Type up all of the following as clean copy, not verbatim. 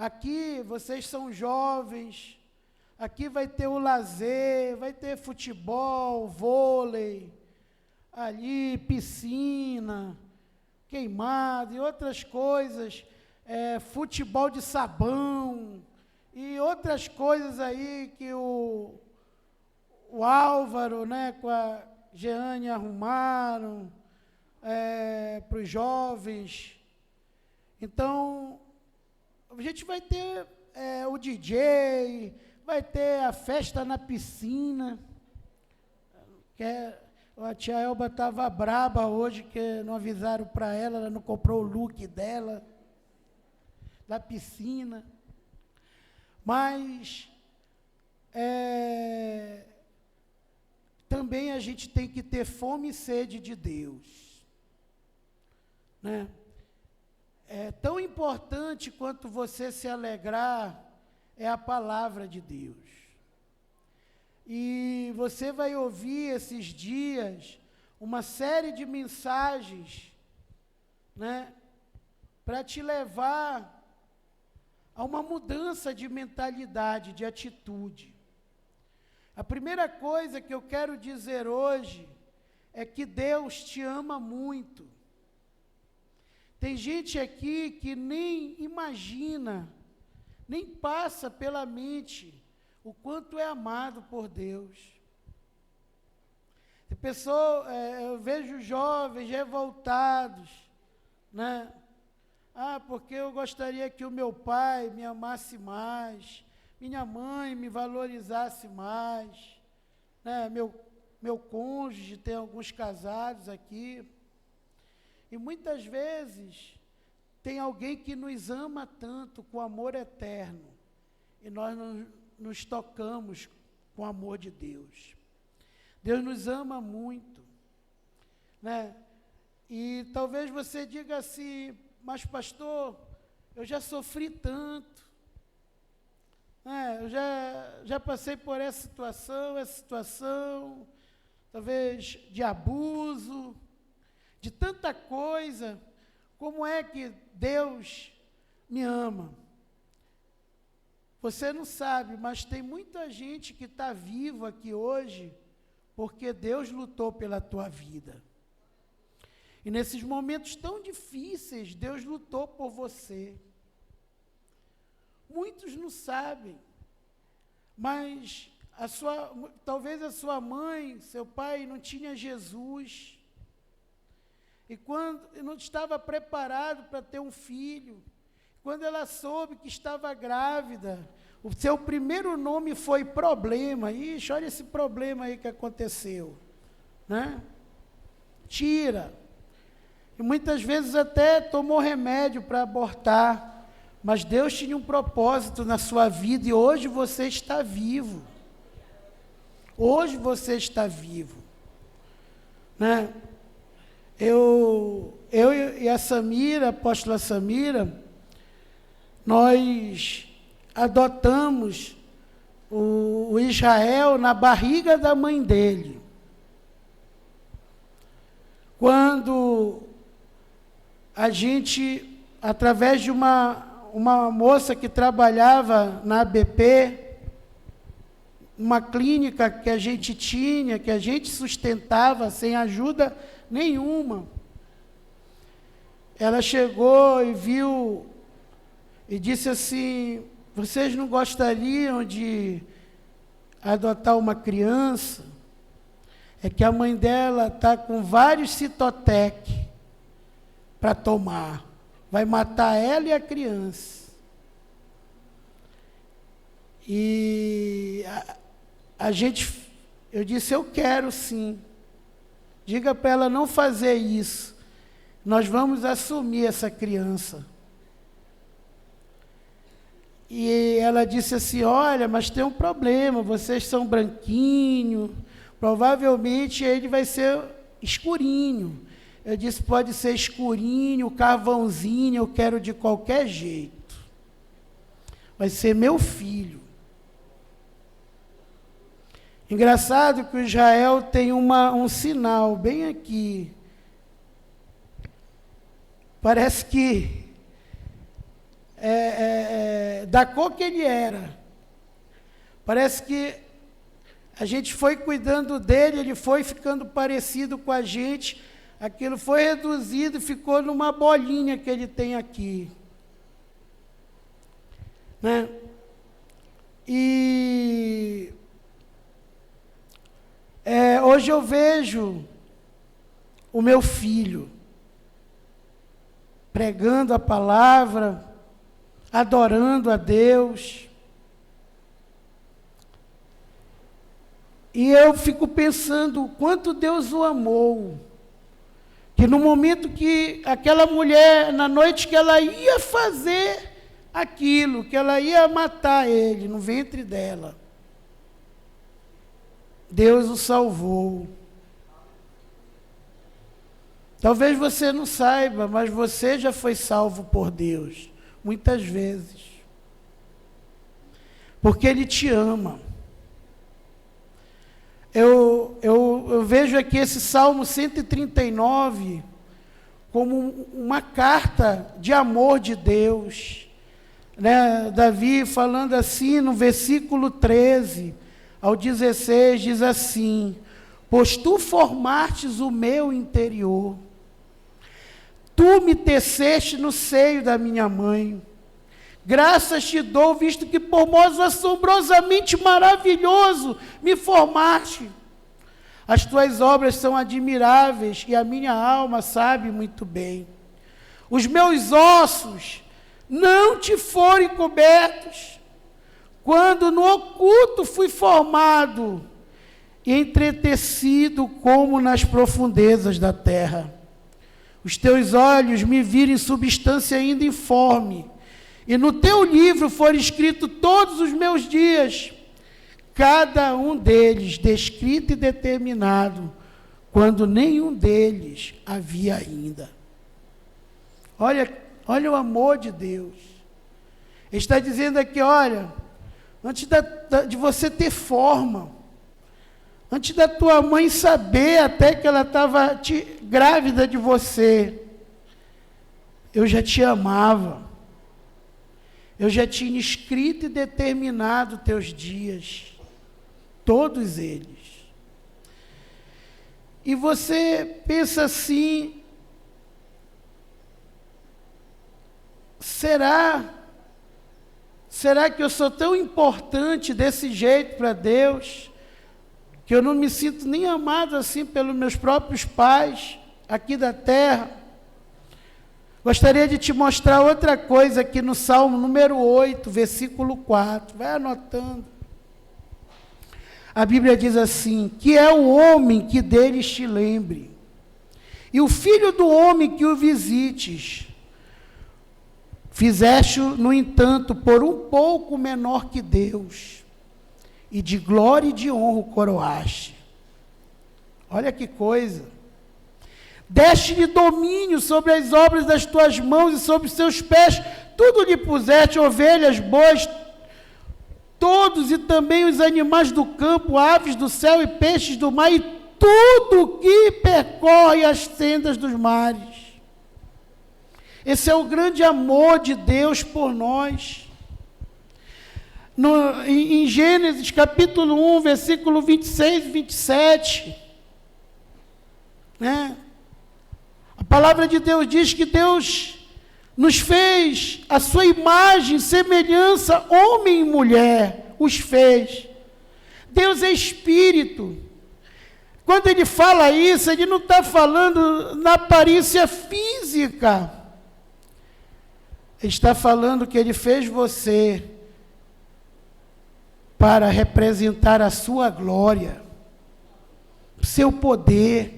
Aqui vocês são jovens, aqui vai ter o lazer, vai ter futebol, vôlei, ali piscina, queimado e outras coisas, futebol de sabão e outras coisas aí que o Álvaro, né, com a Jeane arrumaram para os jovens. Então, a gente vai ter o DJ, vai ter a festa na piscina, a tia Elba estava braba hoje, que não avisaram para ela, ela não comprou o look dela, da piscina. Mas, também a gente tem que ter fome e sede de Deus, né? Tão importante quanto você se alegrar é a palavra de Deus. E você vai ouvir esses dias uma série de mensagens, né, para te levar a uma mudança de mentalidade, de atitude. A primeira coisa que eu quero dizer hoje é que Deus te ama muito. Tem gente aqui que nem imagina, nem passa pela mente o quanto é amado por Deus. Tem pessoa, eu vejo jovens revoltados, né? Porque eu gostaria que o meu pai me amasse mais, minha mãe me valorizasse mais, né? Meu cônjuge, tem alguns casados aqui. E muitas vezes tem alguém que nos ama tanto, com amor eterno, e nós não nos tocamos com o amor de Deus. Deus nos ama muito, né? E talvez você diga assim, mas pastor, eu já sofri tanto, eu já passei por essa situação, talvez de abuso, de tanta coisa, como é que Deus me ama? Você não sabe, mas tem muita gente que está viva aqui hoje, porque Deus lutou pela tua vida. E nesses momentos tão difíceis, Deus lutou por você. Muitos não sabem, mas talvez a sua mãe, seu pai não tinha Jesus, e quando não estava preparado para ter um filho, quando ela soube que estava grávida, o seu primeiro nome foi problema. Ixi, olha esse problema aí que aconteceu, né? Tira. E muitas vezes até tomou remédio para abortar, mas Deus tinha um propósito na sua vida e hoje você está vivo. Hoje você está vivo, né? Eu e a Samira, a apóstola Samira, nós adotamos o Israel na barriga da mãe dele. Quando a gente, através de uma moça que trabalhava na ABP, uma clínica que a gente tinha, que a gente sustentava sem ajuda nenhuma, ela chegou e viu e disse assim, vocês não gostariam de adotar uma criança? É que a mãe dela está com vários Citotec para tomar. Vai matar ela e a criança. E eu disse, eu quero sim. Diga para ela não fazer isso. Nós vamos assumir essa criança. E ela disse assim, olha, mas tem um problema, vocês são branquinho, provavelmente ele vai ser escurinho. Eu disse, pode ser escurinho, carvãozinho, eu quero de qualquer jeito. Vai ser meu filho. Engraçado que o Israel tem um sinal bem aqui. Parece que da cor que ele era. Parece que a gente foi cuidando dele, ele foi ficando parecido com a gente, aquilo foi reduzido e ficou numa bolinha que ele tem aqui. Né? E hoje eu vejo o meu filho pregando a palavra, adorando a Deus. E eu fico pensando o quanto Deus o amou. Que no momento que aquela mulher, na noite que ela ia fazer aquilo, que ela ia matar ele no ventre dela, Deus o salvou. Talvez você não saiba, mas você já foi salvo por Deus, muitas vezes. Porque Ele te ama. Eu vejo aqui esse Salmo 139 como uma carta de amor de Deus. Né? Davi falando assim no versículo 13 ao 16, diz assim: pois tu formastes o meu interior, tu me teceste no seio da minha mãe. Graças te dou, visto que por modo assombrosamente maravilhoso me formaste. As tuas obras são admiráveis e a minha alma sabe muito bem. Os meus ossos não te foram cobertos, quando no oculto fui formado e entretecido como nas profundezas da terra. Os teus olhos me viram em substância ainda informe, e no teu livro foram escritos todos os meus dias, cada um deles descrito e determinado, quando nenhum deles havia ainda. Olha o amor de Deus. Ele está dizendo aqui, olha, antes de você ter forma, antes da tua mãe saber até que ela estava grávida de você, eu já te amava. Eu já tinha escrito e determinado teus dias, todos eles. E você pensa assim, será que eu sou tão importante desse jeito para Deus, que eu não me sinto nem amado assim pelos meus próprios pais, aqui da terra? Gostaria de te mostrar outra coisa aqui no Salmo número 8, versículo 4. Vai anotando. A Bíblia diz assim: que é o homem que deles te lembre, e o filho do homem que o visites. Fizeste-o, no entanto, por um pouco menor que Deus, e de glória e de honra o coroaste. Olha que coisa. Deste-lhe domínio sobre as obras das tuas mãos e sobre os seus pés, tudo lhe puseste, ovelhas, bois, todos, e também os animais do campo, aves do céu e peixes do mar, e tudo que percorre as sendas dos mares. Esse é o grande amor de Deus por nós. Em Gênesis capítulo 1, versículo 26 e 27, né? A palavra de Deus diz que Deus nos fez a sua imagem, semelhança, homem e mulher, os fez. Deus é espírito. Quando ele fala isso, ele não está falando na aparência física. Ele está falando que ele fez você para representar a sua glória, seu poder.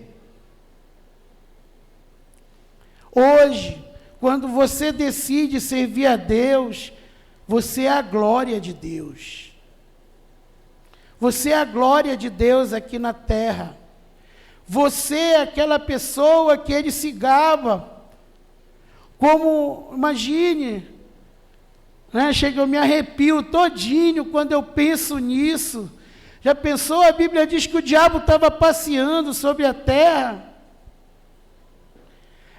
Hoje, quando você decide servir a Deus, você é a glória de Deus. Você é a glória de Deus aqui na terra. Você é aquela pessoa que ele se gaba. Como, imagine, né, eu me arrepio todinho quando eu penso nisso. Já pensou? A Bíblia diz que o diabo estava passeando sobre a terra.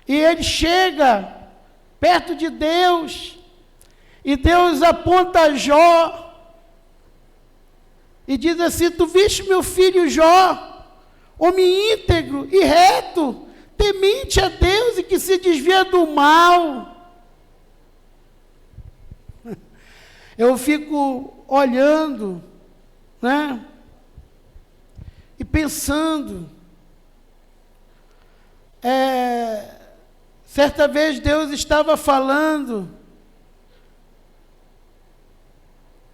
E ele chega perto de Deus, E Deus aponta Jó e diz assim: tu viste meu filho Jó, homem íntegro e reto, temente a Deus e que se desvia do mal. Eu fico olhando, né? E pensando. Certa vez Deus estava falando,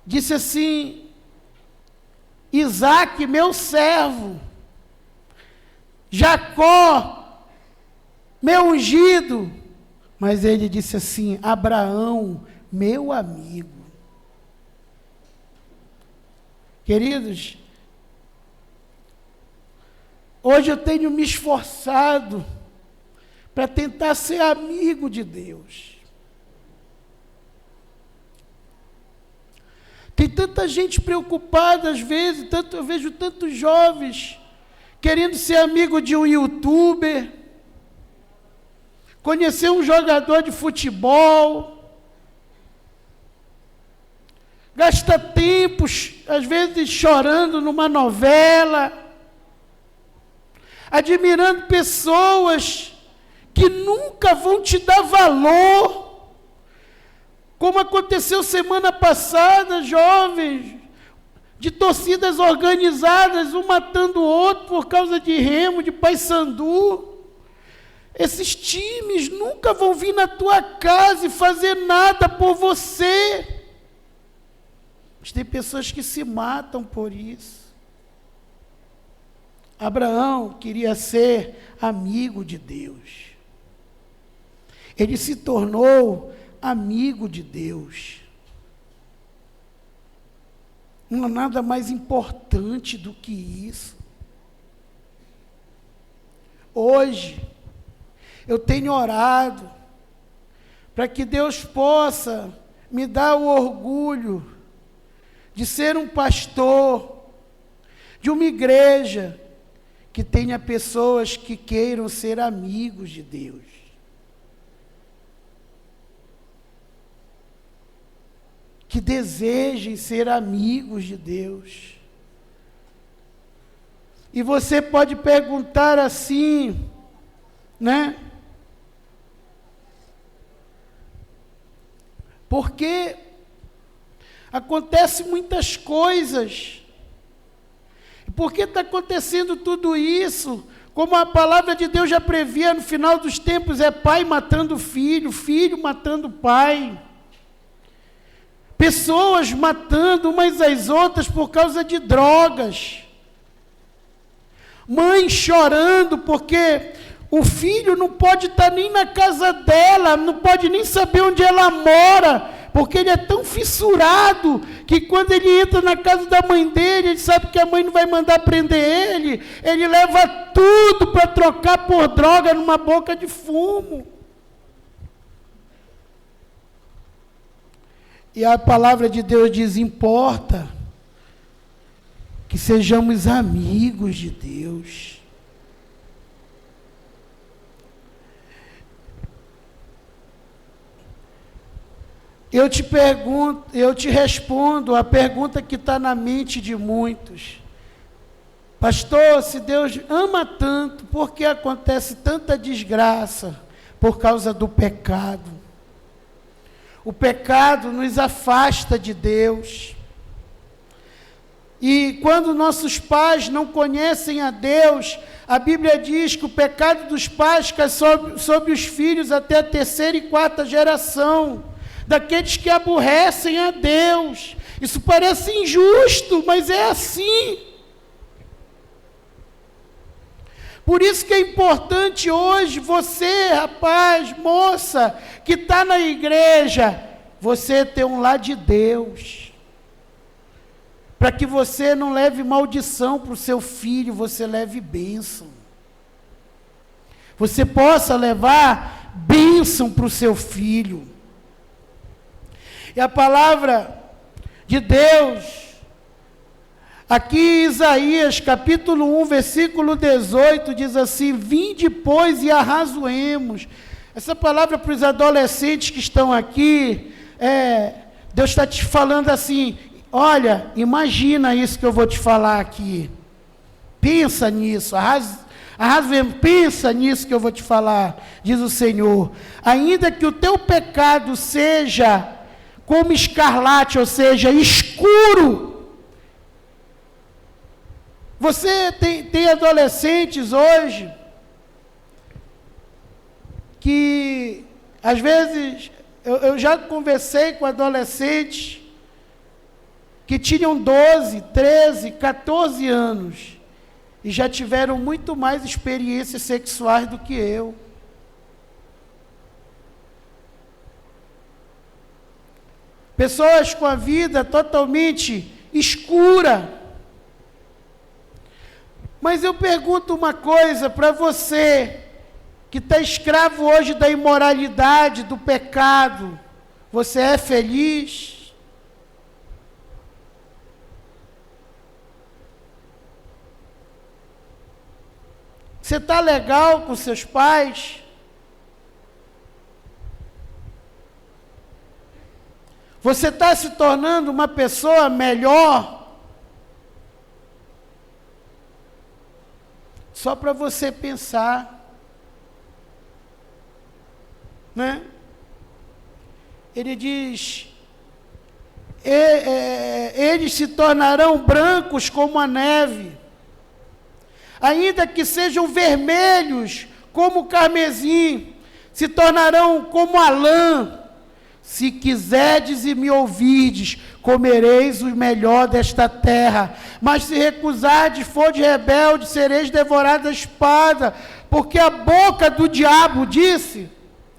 disse assim: Isaque, meu servo, Jacó, meu ungido. Mas ele disse assim: Abraão, meu amigo. Queridos, hoje eu tenho me esforçado para tentar ser amigo de Deus. Tem tanta gente preocupada às vezes, eu vejo tantos jovens querendo ser amigo de um youtuber, conhecer um jogador de futebol, gasta tempo, às vezes chorando numa novela, admirando pessoas que nunca vão te dar valor, como aconteceu semana passada, jovens de torcidas organizadas, um matando o outro por causa de Remo, de Paysandu. Esses times nunca vão vir na tua casa e fazer nada por você. Mas tem pessoas que se matam por isso. Abraão queria ser amigo de Deus. Ele se tornou amigo de Deus. Não há nada mais importante do que isso. Hoje, eu tenho orado para que Deus possa me dar o orgulho de ser um pastor de uma igreja que tenha pessoas que queiram ser amigos de Deus. Que desejem ser amigos de Deus. E você pode perguntar assim, né? Porque acontece muitas coisas. Por que está acontecendo tudo isso? Como a palavra de Deus já previa, no final dos tempos é pai matando filho, filho matando pai. Pessoas matando umas às outras por causa de drogas. Mãe chorando porque o filho não pode estar nem na casa dela, não pode nem saber onde ela mora, porque ele é tão fissurado que quando ele entra na casa da mãe dele, ele sabe que a mãe não vai mandar prender ele leva tudo para trocar por droga numa boca de fumo. E a palavra de Deus diz: importa que sejamos amigos de Deus. Eu te respondo a pergunta que está na mente de muitos. Pastor, se Deus ama tanto, por que acontece tanta desgraça? Por causa do pecado. O pecado nos afasta de Deus. E quando nossos pais não conhecem a Deus, a Bíblia diz que o pecado dos pais cai sobre os filhos até a 3ª e 4ª geração, daqueles que aborrecem a Deus. Isso parece injusto, mas é assim. Por isso que é importante hoje, você, rapaz, moça, que está na igreja, você ter um lar de Deus. Para que você não leve maldição para o seu filho, você leve bênção. Você possa levar bênção para o seu filho. E a palavra de Deus, aqui em Isaías, capítulo 1, versículo 18, diz assim: vinde, pois, e arrazoemos. Essa palavra para os adolescentes que estão aqui, Deus está te falando assim, olha, imagina isso que eu vou te falar aqui. Pensa nisso, pensa nisso que eu vou te falar, diz o Senhor. Ainda que o teu pecado seja como escarlate, ou seja, escuro. Você tem adolescentes hoje que, às vezes, eu já conversei com adolescentes que tinham 12, 13, 14 anos e já tiveram muito mais experiências sexuais do que eu. Pessoas com a vida totalmente escura. Mas eu pergunto uma coisa para você, que está escravo hoje da imoralidade, do pecado, você é feliz? Você está legal com seus pais? Você está se tornando uma pessoa melhor? Só para você pensar, né? Ele diz, eles se tornarão brancos como a neve, ainda que sejam vermelhos como o carmesim, se tornarão como a lã. Se quiserdes e me ouvirdes, comereis o melhor desta terra. Mas se recusardes, fordes rebeldes, sereis devorados à espada. Porque a boca do diabo disse,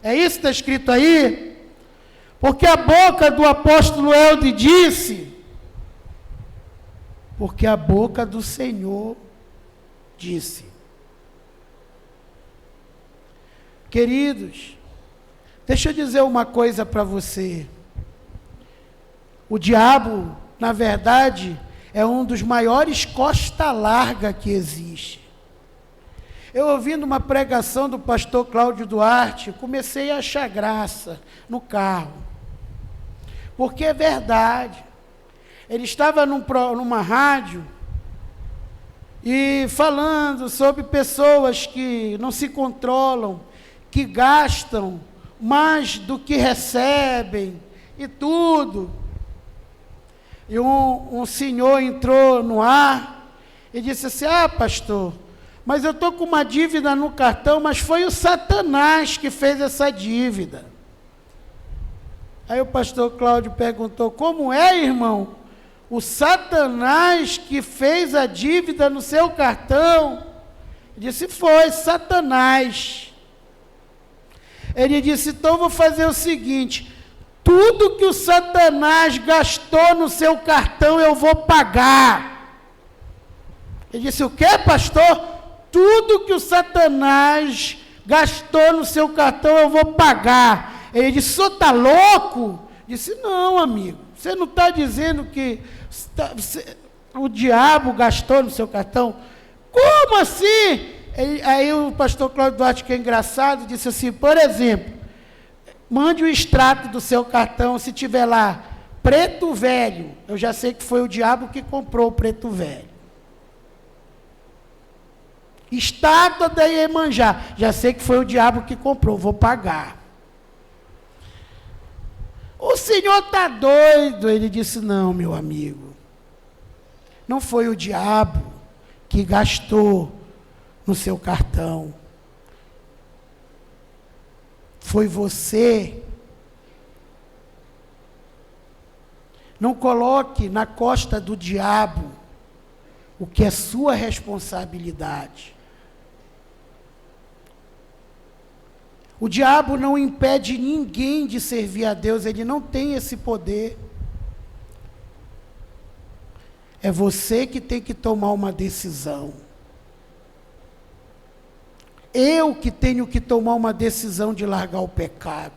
é isso que está escrito aí? Porque a boca do apóstolo Elde disse, porque a boca do Senhor disse. Queridos, deixa eu dizer uma coisa para você. O diabo, na verdade, é um dos maiores costa larga que existe. Eu ouvindo uma pregação do pastor Cláudio Duarte, comecei a achar graça no carro. Porque é verdade. Ele estava numa rádio e falando sobre pessoas que não se controlam, que gastam mais do que recebem e tudo. E um senhor entrou no ar e disse assim, pastor, mas eu estou com uma dívida no cartão, mas foi o Satanás que fez essa dívida. Aí o pastor Cláudio perguntou, como é, irmão? O Satanás que fez a dívida no seu cartão? Ele disse, foi Satanás. Ele disse, então vou fazer o seguinte, tudo que o Satanás gastou no seu cartão eu vou pagar. Ele disse, o quê, pastor? Tudo que o Satanás gastou no seu cartão eu vou pagar. Ele disse, o senhor está louco? Disse, não, amigo, você não está dizendo que o diabo gastou no seu cartão? Como assim? Aí o pastor Cláudio Duarte, que é engraçado, disse assim, por exemplo, mande o extrato do seu cartão, se tiver lá, preto velho, eu já sei que foi o diabo que comprou o preto velho. Estátua da Iemanjá, já sei que foi o diabo que comprou, vou pagar. O senhor está doido? Ele disse, não, meu amigo, não foi o diabo que gastou no seu cartão. Foi você. Não coloque na costa do diabo o que é sua responsabilidade. O diabo não impede ninguém de servir a Deus, ele não tem esse poder. É você que tem que tomar uma decisão. Eu que tenho que tomar uma decisão de largar o pecado,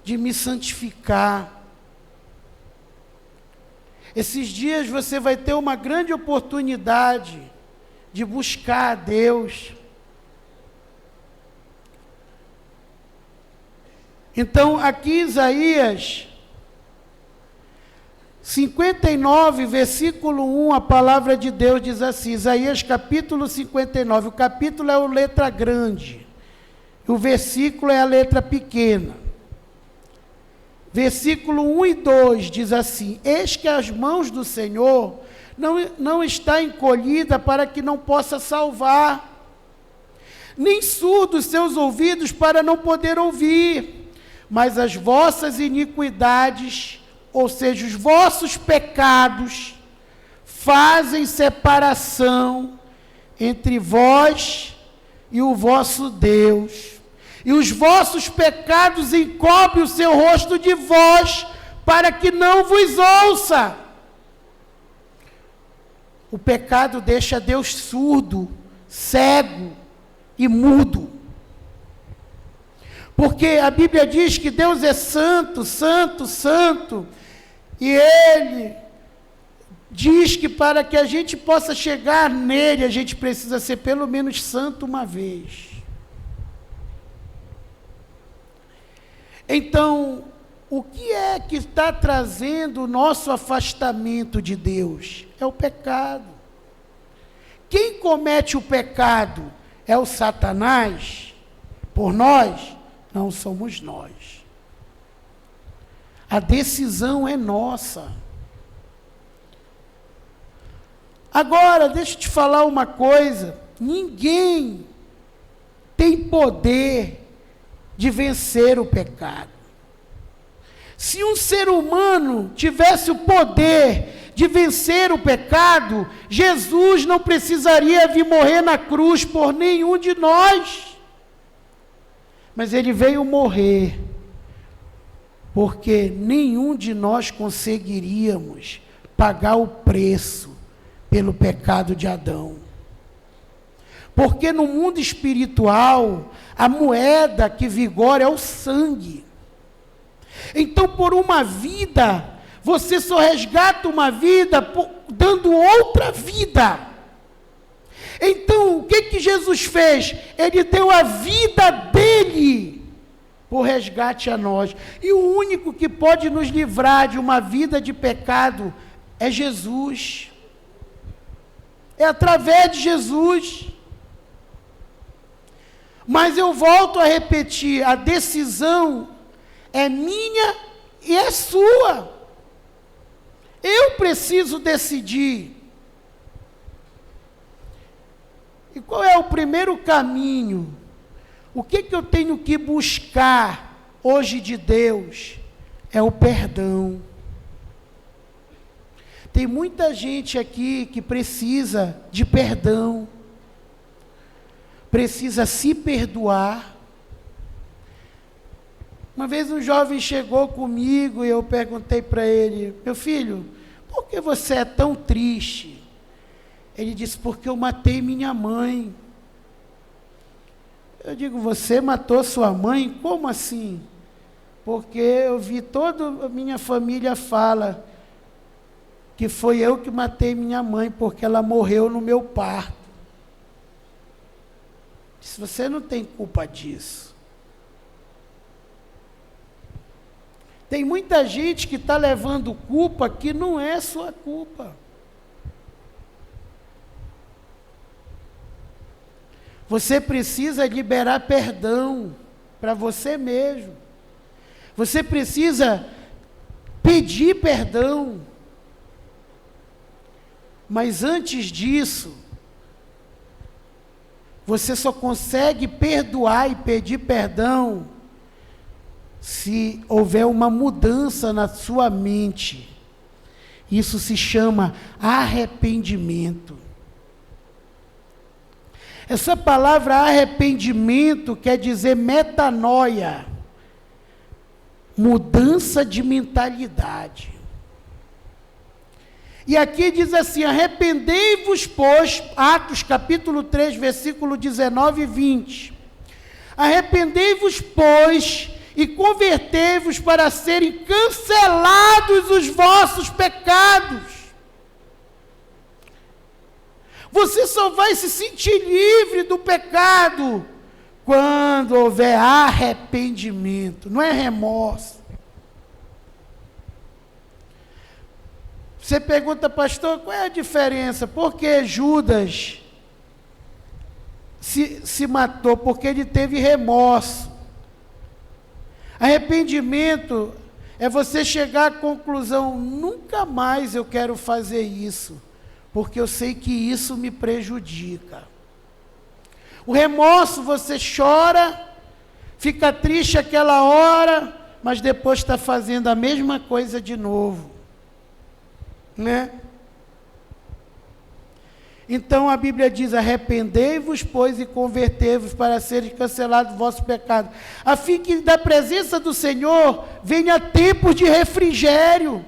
de me santificar. Esses dias você vai ter uma grande oportunidade de buscar a Deus. Então, aqui Isaías 59, versículo 1, a palavra de Deus diz assim, Isaías capítulo 59, o capítulo é a letra grande, o versículo é a letra pequena. Versículo 1 e 2 diz assim, eis que as mãos do Senhor não está encolhida para que não possa salvar, nem surdos seus ouvidos para não poder ouvir, mas as vossas iniquidades, ou seja, os vossos pecados, fazem separação entre vós e o vosso Deus, e os vossos pecados encobrem o seu rosto de vós, para que não vos ouça. O pecado deixa Deus surdo, cego e mudo. Porque a Bíblia diz que Deus é santo, santo, santo, e Ele diz que para que a gente possa chegar nele, a gente precisa ser pelo menos santo uma vez. Então, o que é que está trazendo o nosso afastamento de Deus? É o pecado. Quem comete o pecado é o Satanás? Por nós? Não somos nós. A decisão é nossa. Agora, deixa eu te falar uma coisa. Ninguém tem poder de vencer o pecado. Se um ser humano tivesse o poder de vencer o pecado, Jesus não precisaria vir morrer na cruz por nenhum de nós. Mas ele veio morrer, porque nenhum de nós conseguiríamos pagar o preço pelo pecado de Adão. Porque no mundo espiritual, a moeda que vigora é o sangue. Então, por uma vida, você só resgata uma vida dando outra vida. Então, o que Jesus fez? Ele deu a vida dele por resgate a nós. E o único que pode nos livrar de uma vida de pecado é Jesus. É através de Jesus. Mas eu volto a repetir, a decisão é minha e é sua. Eu preciso decidir. E qual é o primeiro caminho? O que eu tenho que buscar hoje de Deus? É o perdão. Tem muita gente aqui que precisa de perdão. Precisa se perdoar. Uma vez um jovem chegou comigo e eu perguntei para ele, meu filho, por que você é tão triste? Ele disse, porque eu matei minha mãe. Eu digo, você matou sua mãe? Como assim? Porque eu vi toda a minha família fala que foi eu que matei minha mãe, porque ela morreu no meu parto. Se você não tem culpa disso. Tem muita gente que está levando culpa que não é sua culpa. Você precisa liberar perdão para você mesmo. Você precisa pedir perdão. Mas antes disso, você só consegue perdoar e pedir perdão se houver uma mudança na sua mente. Isso se chama arrependimento. Essa palavra arrependimento quer dizer metanoia, mudança de mentalidade. E aqui diz assim, arrependei-vos, pois, Atos capítulo 3, versículo 19 e 20. Arrependei-vos, pois, e convertei-vos para serem cancelados os vossos pecados. Você só vai se sentir livre do pecado quando houver arrependimento, não é remorso. Você pergunta, pastor, qual é a diferença? Por que Judas se matou? Porque ele teve remorso. Arrependimento é você chegar à conclusão, nunca mais eu quero fazer isso, porque eu sei que isso me prejudica. O remorso, você chora, fica triste aquela hora, mas depois está fazendo a mesma coisa de novo, né? Então a Bíblia diz, arrependei-vos, pois, e convertei-vos para serem cancelados o vosso pecado, a fim que da presença do Senhor venha tempos de refrigério,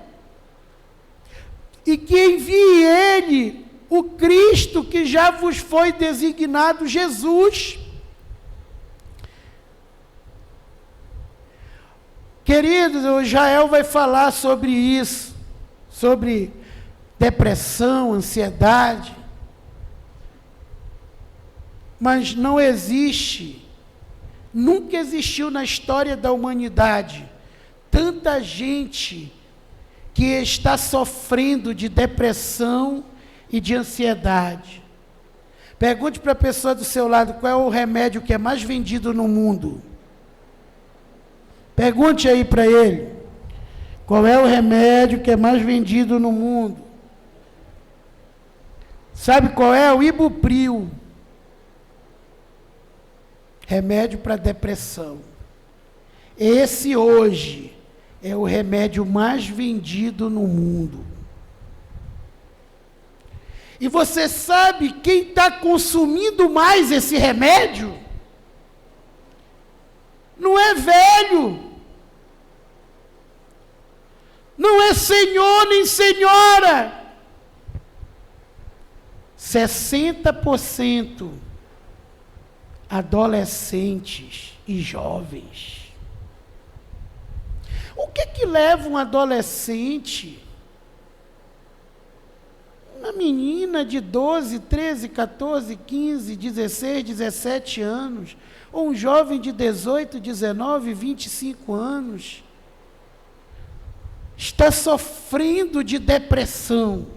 e que envie Ele, o Cristo que já vos foi designado, Jesus. Queridos, o Jael vai falar sobre isso, sobre depressão, ansiedade. Mas não existe, nunca existiu na história da humanidade, tanta gente que está sofrendo de depressão e de ansiedade. Pergunte para a pessoa do seu lado, qual é o remédio que é mais vendido no mundo? Pergunte aí para ele, qual é o remédio que é mais vendido no mundo? Sabe qual é? O Ibupril. Remédio para depressão. Esse hoje é o remédio mais vendido no mundo. E você sabe quem está consumindo mais esse remédio? Não é velho. Não é senhor nem senhora. 60% adolescentes e jovens. O que leva um adolescente, uma menina de 12, 13, 14, 15, 16, 17 anos, ou um jovem de 18, 19, 25 anos, está sofrendo de depressão,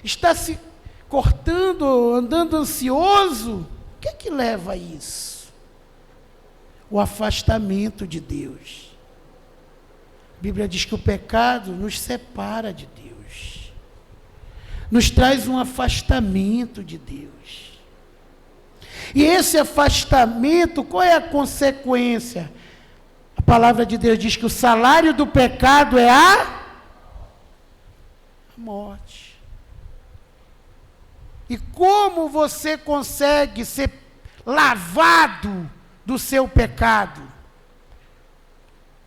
está se cortando, andando ansioso? O que leva a isso? O afastamento de Deus. A Bíblia diz que o pecado nos separa de Deus, nos traz um afastamento de Deus. E esse afastamento, qual é a consequência? A palavra de Deus diz que o salário do pecado é a morte. E como você consegue ser lavado do seu pecado?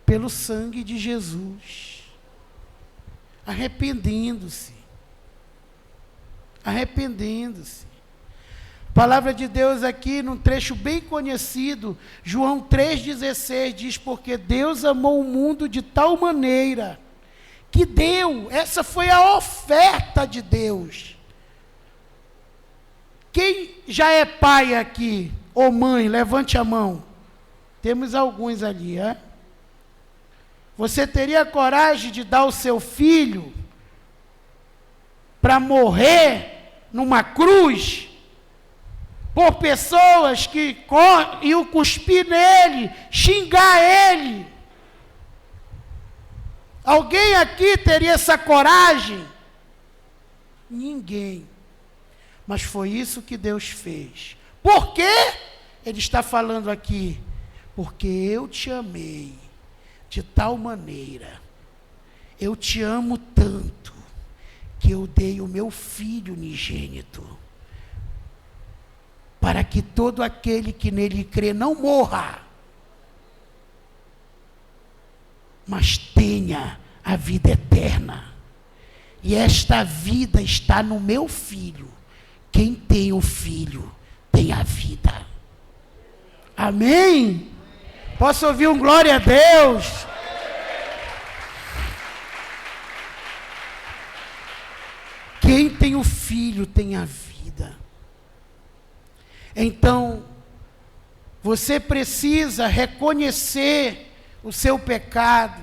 Pelo sangue de Jesus. Arrependendo-se. Arrependendo-se. A palavra de Deus aqui, num trecho bem conhecido, João 3,16, diz, porque Deus amou o mundo de tal maneira, que deu, essa foi a oferta de Deus. Quem já é pai aqui, ou mãe, levante a mão. Temos alguns ali, é? Você teria coragem de dar o seu filho para morrer numa cruz por pessoas que iam cuspir nele, xingar ele? Alguém aqui teria essa coragem? Ninguém. Mas foi isso que Deus fez. Por quê? Ele está falando aqui, porque eu te amei de tal maneira, eu te amo tanto, que eu dei o meu Filho unigênito, para que todo aquele que nele crê não morra, mas tenha a vida eterna. E esta vida está no meu Filho. Quem tem o Filho, tem a vida. Amém? Posso ouvir um glória a Deus? Quem tem o Filho, tem a vida. Então, você precisa reconhecer o seu pecado.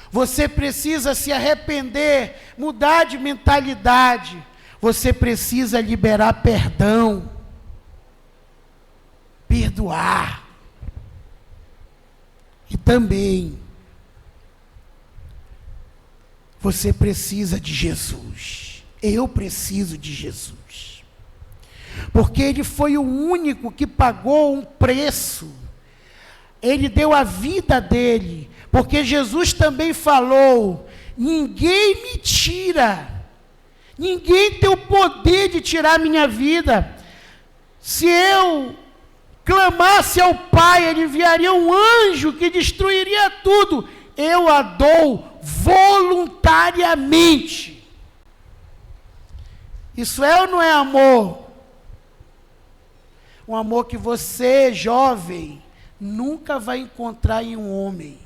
Você precisa se arrepender, mudar de mentalidade. Você precisa liberar perdão, perdoar. E também, você precisa de Jesus. Eu preciso de Jesus. Porque Ele foi o único que pagou um preço. Ele deu a vida dele. Porque Jesus também falou: ninguém me tira. Ninguém tem o poder de tirar minha vida. Se eu clamasse ao Pai, Ele enviaria um anjo que destruiria tudo. Eu a dou voluntariamente. Isso é ou não é amor? Um amor que você, jovem, nunca vai encontrar em um homem.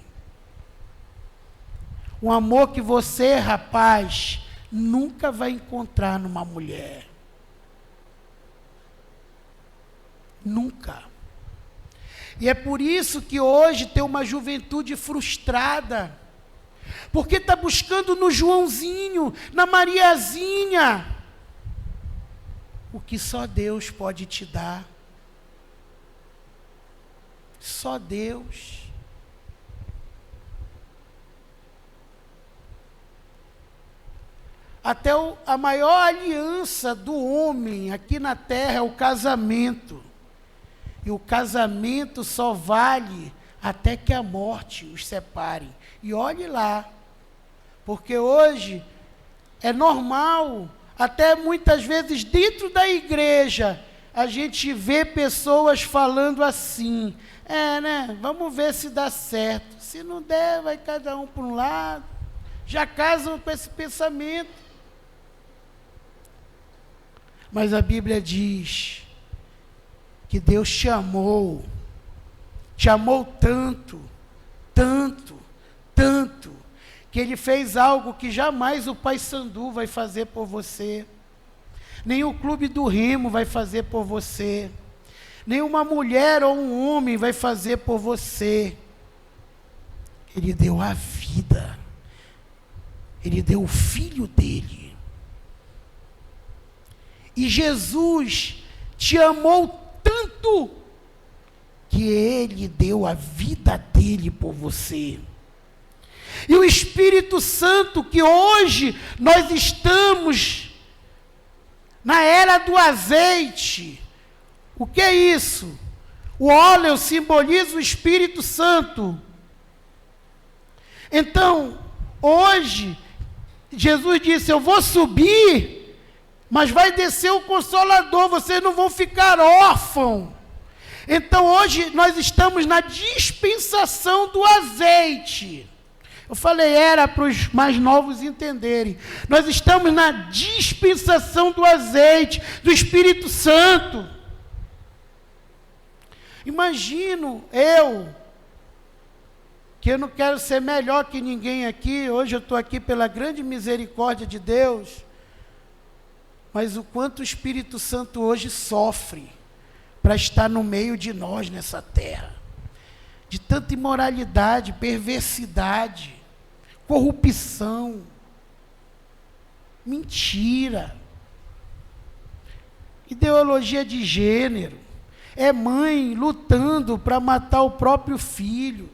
Um amor que você, rapaz, nunca vai encontrar numa mulher. Nunca. E é por isso que hoje tem uma juventude frustrada. Porque está buscando no Joãozinho, na Mariazinha, o que só Deus pode te dar. Só Deus. Até a maior aliança do homem aqui na terra é o casamento. E o casamento só vale até que a morte os separe. E olhe lá, porque hoje é normal, até muitas vezes dentro da igreja, a gente vê pessoas falando assim: vamos ver se dá certo. Se não der, vai cada um para um lado. Já casam com esse pensamento. Mas a Bíblia diz que Deus te amou tanto, tanto, tanto, que Ele fez algo que jamais o Paysandu vai fazer por você, nem o Clube do Remo vai fazer por você, nem uma mulher ou um homem vai fazer por você. Ele deu a vida, Ele deu o Filho dele. E Jesus te amou tanto que Ele deu a vida dele por você. E o Espírito Santo, que hoje nós estamos na era do azeite. O que é isso? O óleo simboliza o Espírito Santo. Então, hoje, Jesus disse: eu vou subir, mas vai descer o Consolador, vocês não vão ficar órfãos. Então hoje nós estamos na dispensação do azeite. Eu falei era para os mais novos entenderem. Nós estamos na dispensação do azeite, do Espírito Santo. Imagino que eu não quero ser melhor que ninguém aqui, hoje eu estou aqui pela grande misericórdia de Deus, mas o quanto o Espírito Santo hoje sofre para estar no meio de nós nessa terra, de tanta imoralidade, perversidade, corrupção, mentira, ideologia de gênero, é mãe lutando para matar o próprio filho.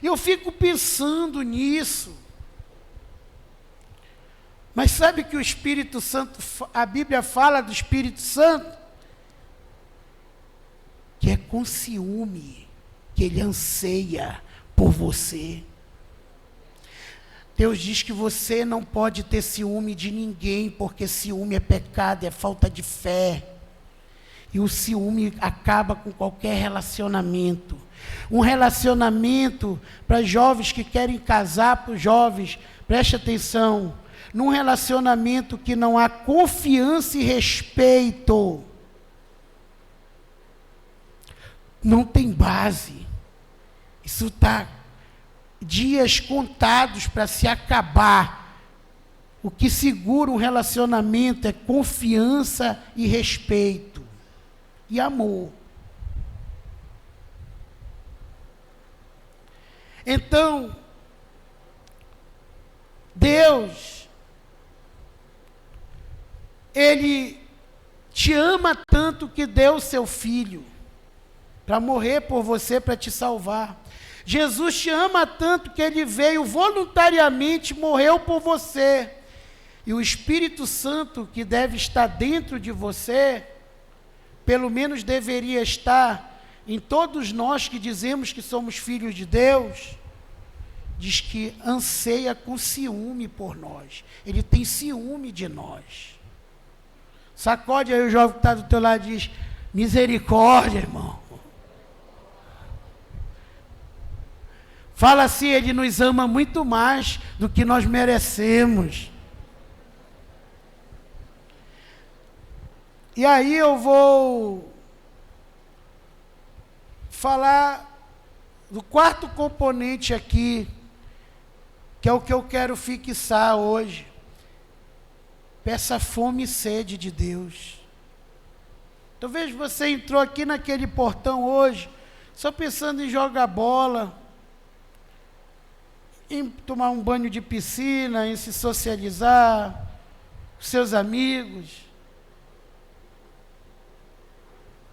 E eu fico pensando nisso. Mas sabe que o Espírito Santo, a Bíblia fala do Espírito Santo? Que é com ciúme que Ele anseia por você. Deus diz que você não pode ter ciúme de ninguém, porque ciúme é pecado, é falta de fé. E o ciúme acaba com qualquer relacionamento. Um relacionamento para jovens que querem casar, para os jovens, preste atenção. Num relacionamento que não há confiança e respeito, não tem base. Isso está dias contados para se acabar. o que segura um relacionamento é confiança e respeito e amor. Então, Deus, Ele te ama tanto que deu o seu Filho para morrer por você, para te salvar. Jesus te ama tanto que Ele veio voluntariamente, morreu por você. E o Espírito Santo, que deve estar dentro de você, pelo menos deveria estar em todos nós que dizemos que somos filhos de Deus, diz que anseia com ciúme por nós. Ele tem ciúme de nós. Sacode aí o jovem que está do teu lado e diz: misericórdia, irmão. Fala assim: Ele nos ama muito mais do que nós merecemos. E aí eu vou falar do quarto componente aqui, que é o que eu quero fixar hoje. Peça fome e sede de Deus. Talvez você entrou aqui naquele portão hoje, só pensando em jogar bola, em tomar um banho de piscina, em se socializar com seus amigos.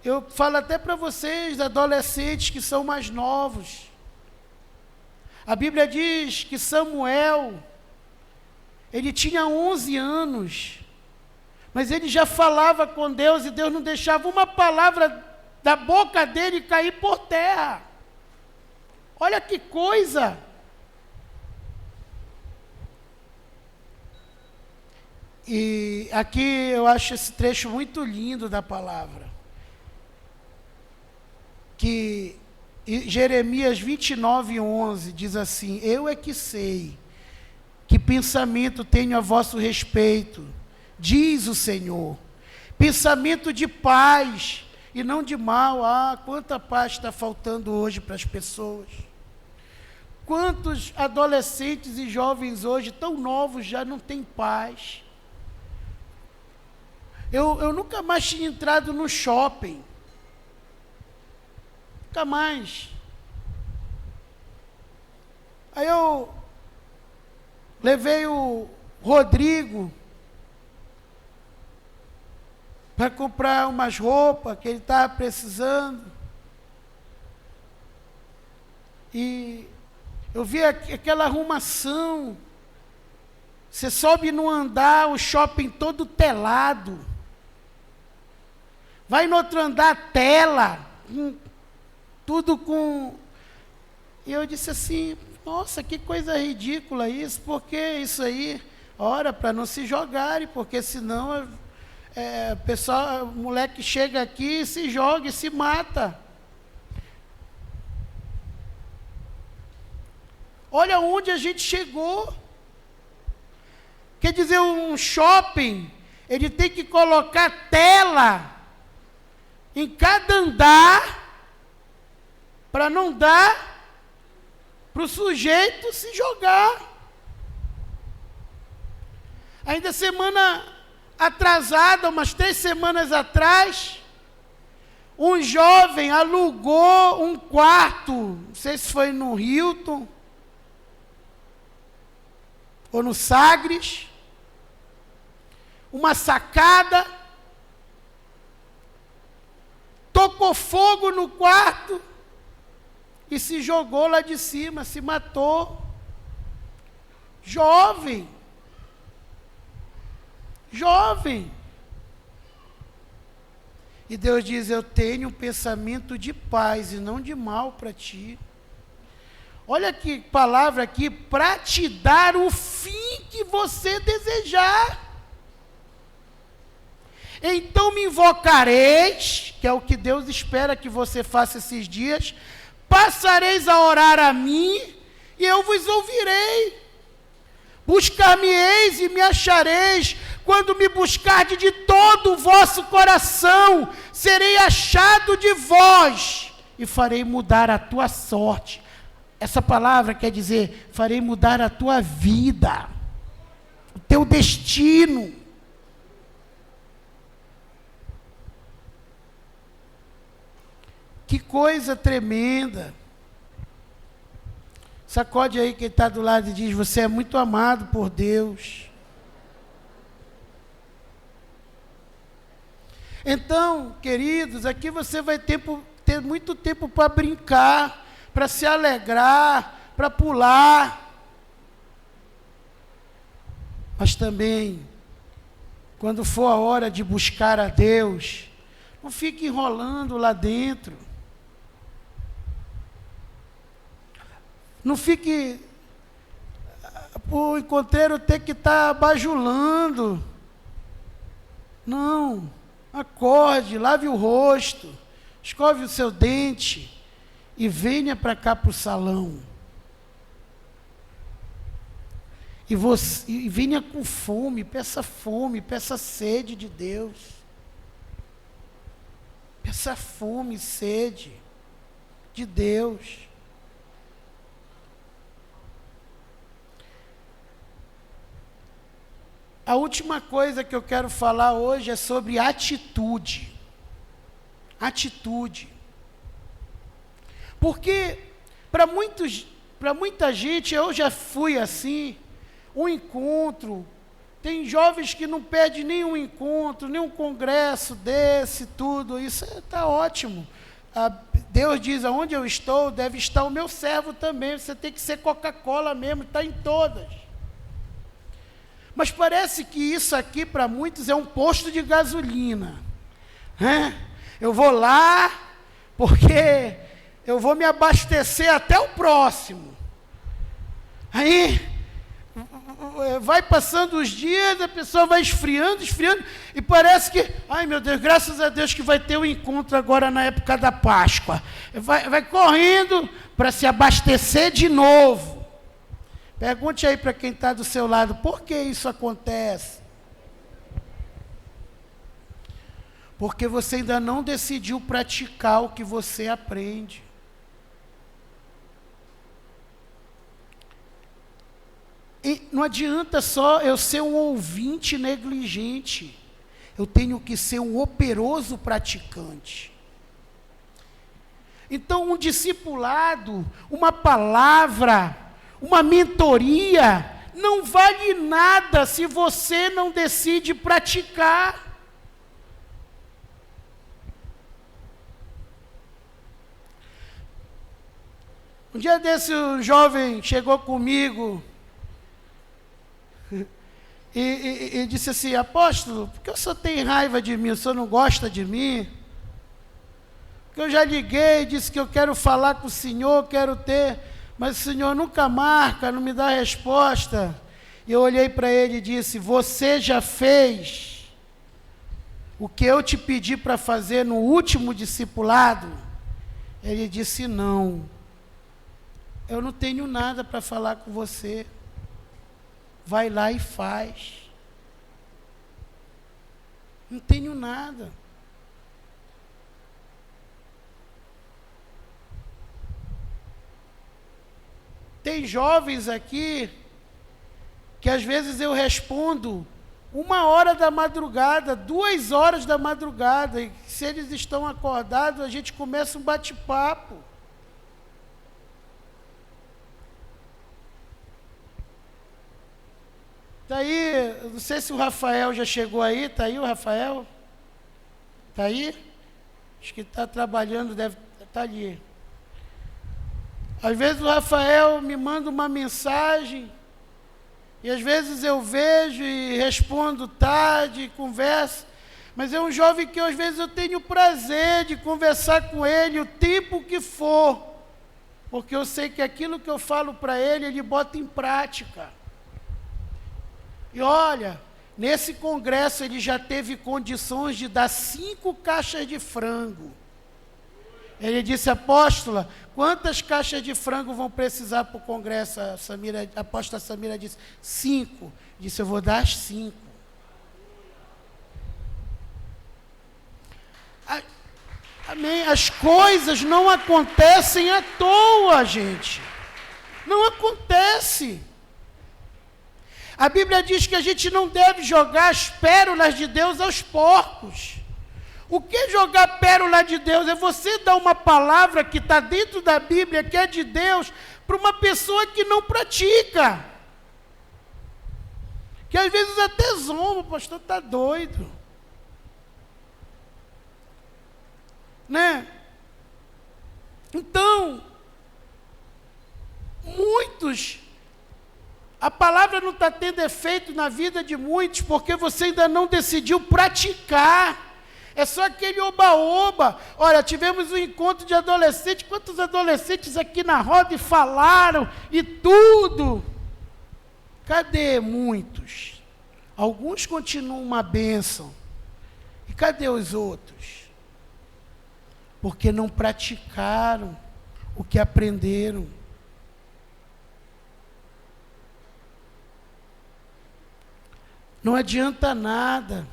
Eu falo até para vocês, adolescentes que são mais novos. A Bíblia diz que Samuel, ele tinha 11 anos, mas ele já falava com Deus e Deus não deixava uma palavra da boca dele cair por terra. Olha que coisa! E aqui eu acho esse trecho muito lindo da palavra. Que Jeremias 29:11 diz assim: eu é que sei que pensamento tenho a vosso respeito, diz o Senhor, pensamento de paz e não de mal. Ah, quanta paz está faltando hoje para as pessoas. Quantos adolescentes e jovens hoje, tão novos, já não têm paz. Eu nunca mais tinha entrado no shopping. Nunca mais. Aí eu levei o Rodrigo para comprar umas roupas que ele estava precisando. E eu vi aquela arrumação. Você sobe no andar, o shopping todo telado. Vai no outro andar, tela. Tudo com... E eu disse assim: nossa, que coisa ridícula isso, porque isso aí, ora, para não se jogarem, porque senão o moleque chega aqui, se joga e se mata. Olha onde a gente chegou. Quer dizer, um shopping, ele tem que colocar tela em cada andar, para não dar para o sujeito se jogar. Ainda semana atrasada, umas 3 semanas atrás, um jovem alugou um quarto, não sei se foi no Hilton ou no Sagres, uma sacada, tocou fogo no quarto e se jogou lá de cima, se matou. Jovem. E Deus diz: eu tenho um pensamento de paz e não de mal para ti. Olha que palavra aqui: para te dar o fim que você desejar. Então me invocareis, que é o que Deus espera que você faça esses dias, passareis a orar a mim, e eu vos ouvirei. Buscar-me-eis e me achareis, quando me buscardes de todo o vosso coração, serei achado de vós, e farei mudar a tua sorte. Essa palavra quer dizer, farei mudar a tua vida. o teu destino. Que coisa tremenda. Sacode aí quem está do lado e diz: você é muito amado por Deus. Então, queridos, aqui você vai ter muito tempo para brincar, para se alegrar, para pular. Mas também, quando for a hora de buscar a Deus, não fique enrolando lá dentro. Não fique, o encontreiro ter que estar bajulando. Não, acorde, lave o rosto, escove o seu dente e venha para cá para o salão. E venha com fome, peça sede de Deus. Peça fome e sede de Deus. A última coisa que eu quero falar hoje é sobre atitude. Atitude. Porque para muita gente, eu já fui assim, um encontro, tem jovens que não perdem nenhum encontro, nenhum congresso desse, tudo, isso está ótimo. Deus diz: aonde eu estou, deve estar o meu servo também, você tem que ser Coca-Cola mesmo, está em todas. Mas parece que isso aqui para muitos é um posto de gasolina. Eu vou lá, porque eu vou me abastecer até o próximo. Aí, vai passando os dias, a pessoa vai esfriando, e parece que, ai meu Deus, graças a Deus que vai ter um encontro agora na época da Páscoa. Vai correndo para se abastecer de novo. Pergunte aí para quem está do seu lado: por que isso acontece? Porque você ainda não decidiu praticar o que você aprende. E não adianta só eu ser um ouvinte negligente. Eu tenho que ser um operoso praticante. Então, um discipulado, uma palavra, uma mentoria, não vale nada se você não decide praticar. Um dia desse, um jovem chegou comigo e disse assim: apóstolo, por que o senhor tem raiva de mim? O senhor não gosta de mim? Porque eu já liguei, disse que eu quero falar com o senhor, quero ter... mas o senhor nunca marca, não me dá resposta. E eu olhei para ele e disse: você já fez o que eu te pedi para fazer no último discipulado? Ele disse: não, eu não tenho nada para falar com você. Vai lá e faz. Não tenho nada. Tem jovens aqui que às vezes eu respondo 1h da madrugada, 2h da madrugada, e se eles estão acordados, a gente começa um bate-papo. Está aí, não sei se o Rafael já chegou aí, está aí o Rafael? Está aí? Acho que está trabalhando, deve estar ali. Às vezes o Rafael me manda uma mensagem, e às vezes eu vejo e respondo tarde, converso, mas é um jovem que às vezes eu tenho prazer de conversar com ele o tempo que for, porque eu sei que aquilo que eu falo para ele, ele bota em prática. E olha, nesse congresso ele já teve condições de dar 5 caixas de frango. Ele disse: apóstola, quantas caixas de frango vão precisar para o congresso? A apóstola Samira disse: 5. Disse: eu vou dar as 5. Amém? As coisas não acontecem à toa, gente. Não acontece. A Bíblia diz que a gente não deve jogar as pérolas de Deus aos porcos. O que é jogar pérola de Deus? É você dar uma palavra que está dentro da Bíblia, que é de Deus, para uma pessoa que não pratica. Que às vezes até zomba, o pastor está doido. Né? Então, a palavra não está tendo efeito na vida de muitos, porque você ainda não decidiu praticar. É só aquele oba-oba. Olha, tivemos um encontro de adolescentes, quantos adolescentes aqui na roda e falaram, e tudo. Cadê muitos? Alguns continuam uma bênção. E cadê os outros? Porque não praticaram o que aprenderam. Não adianta nada.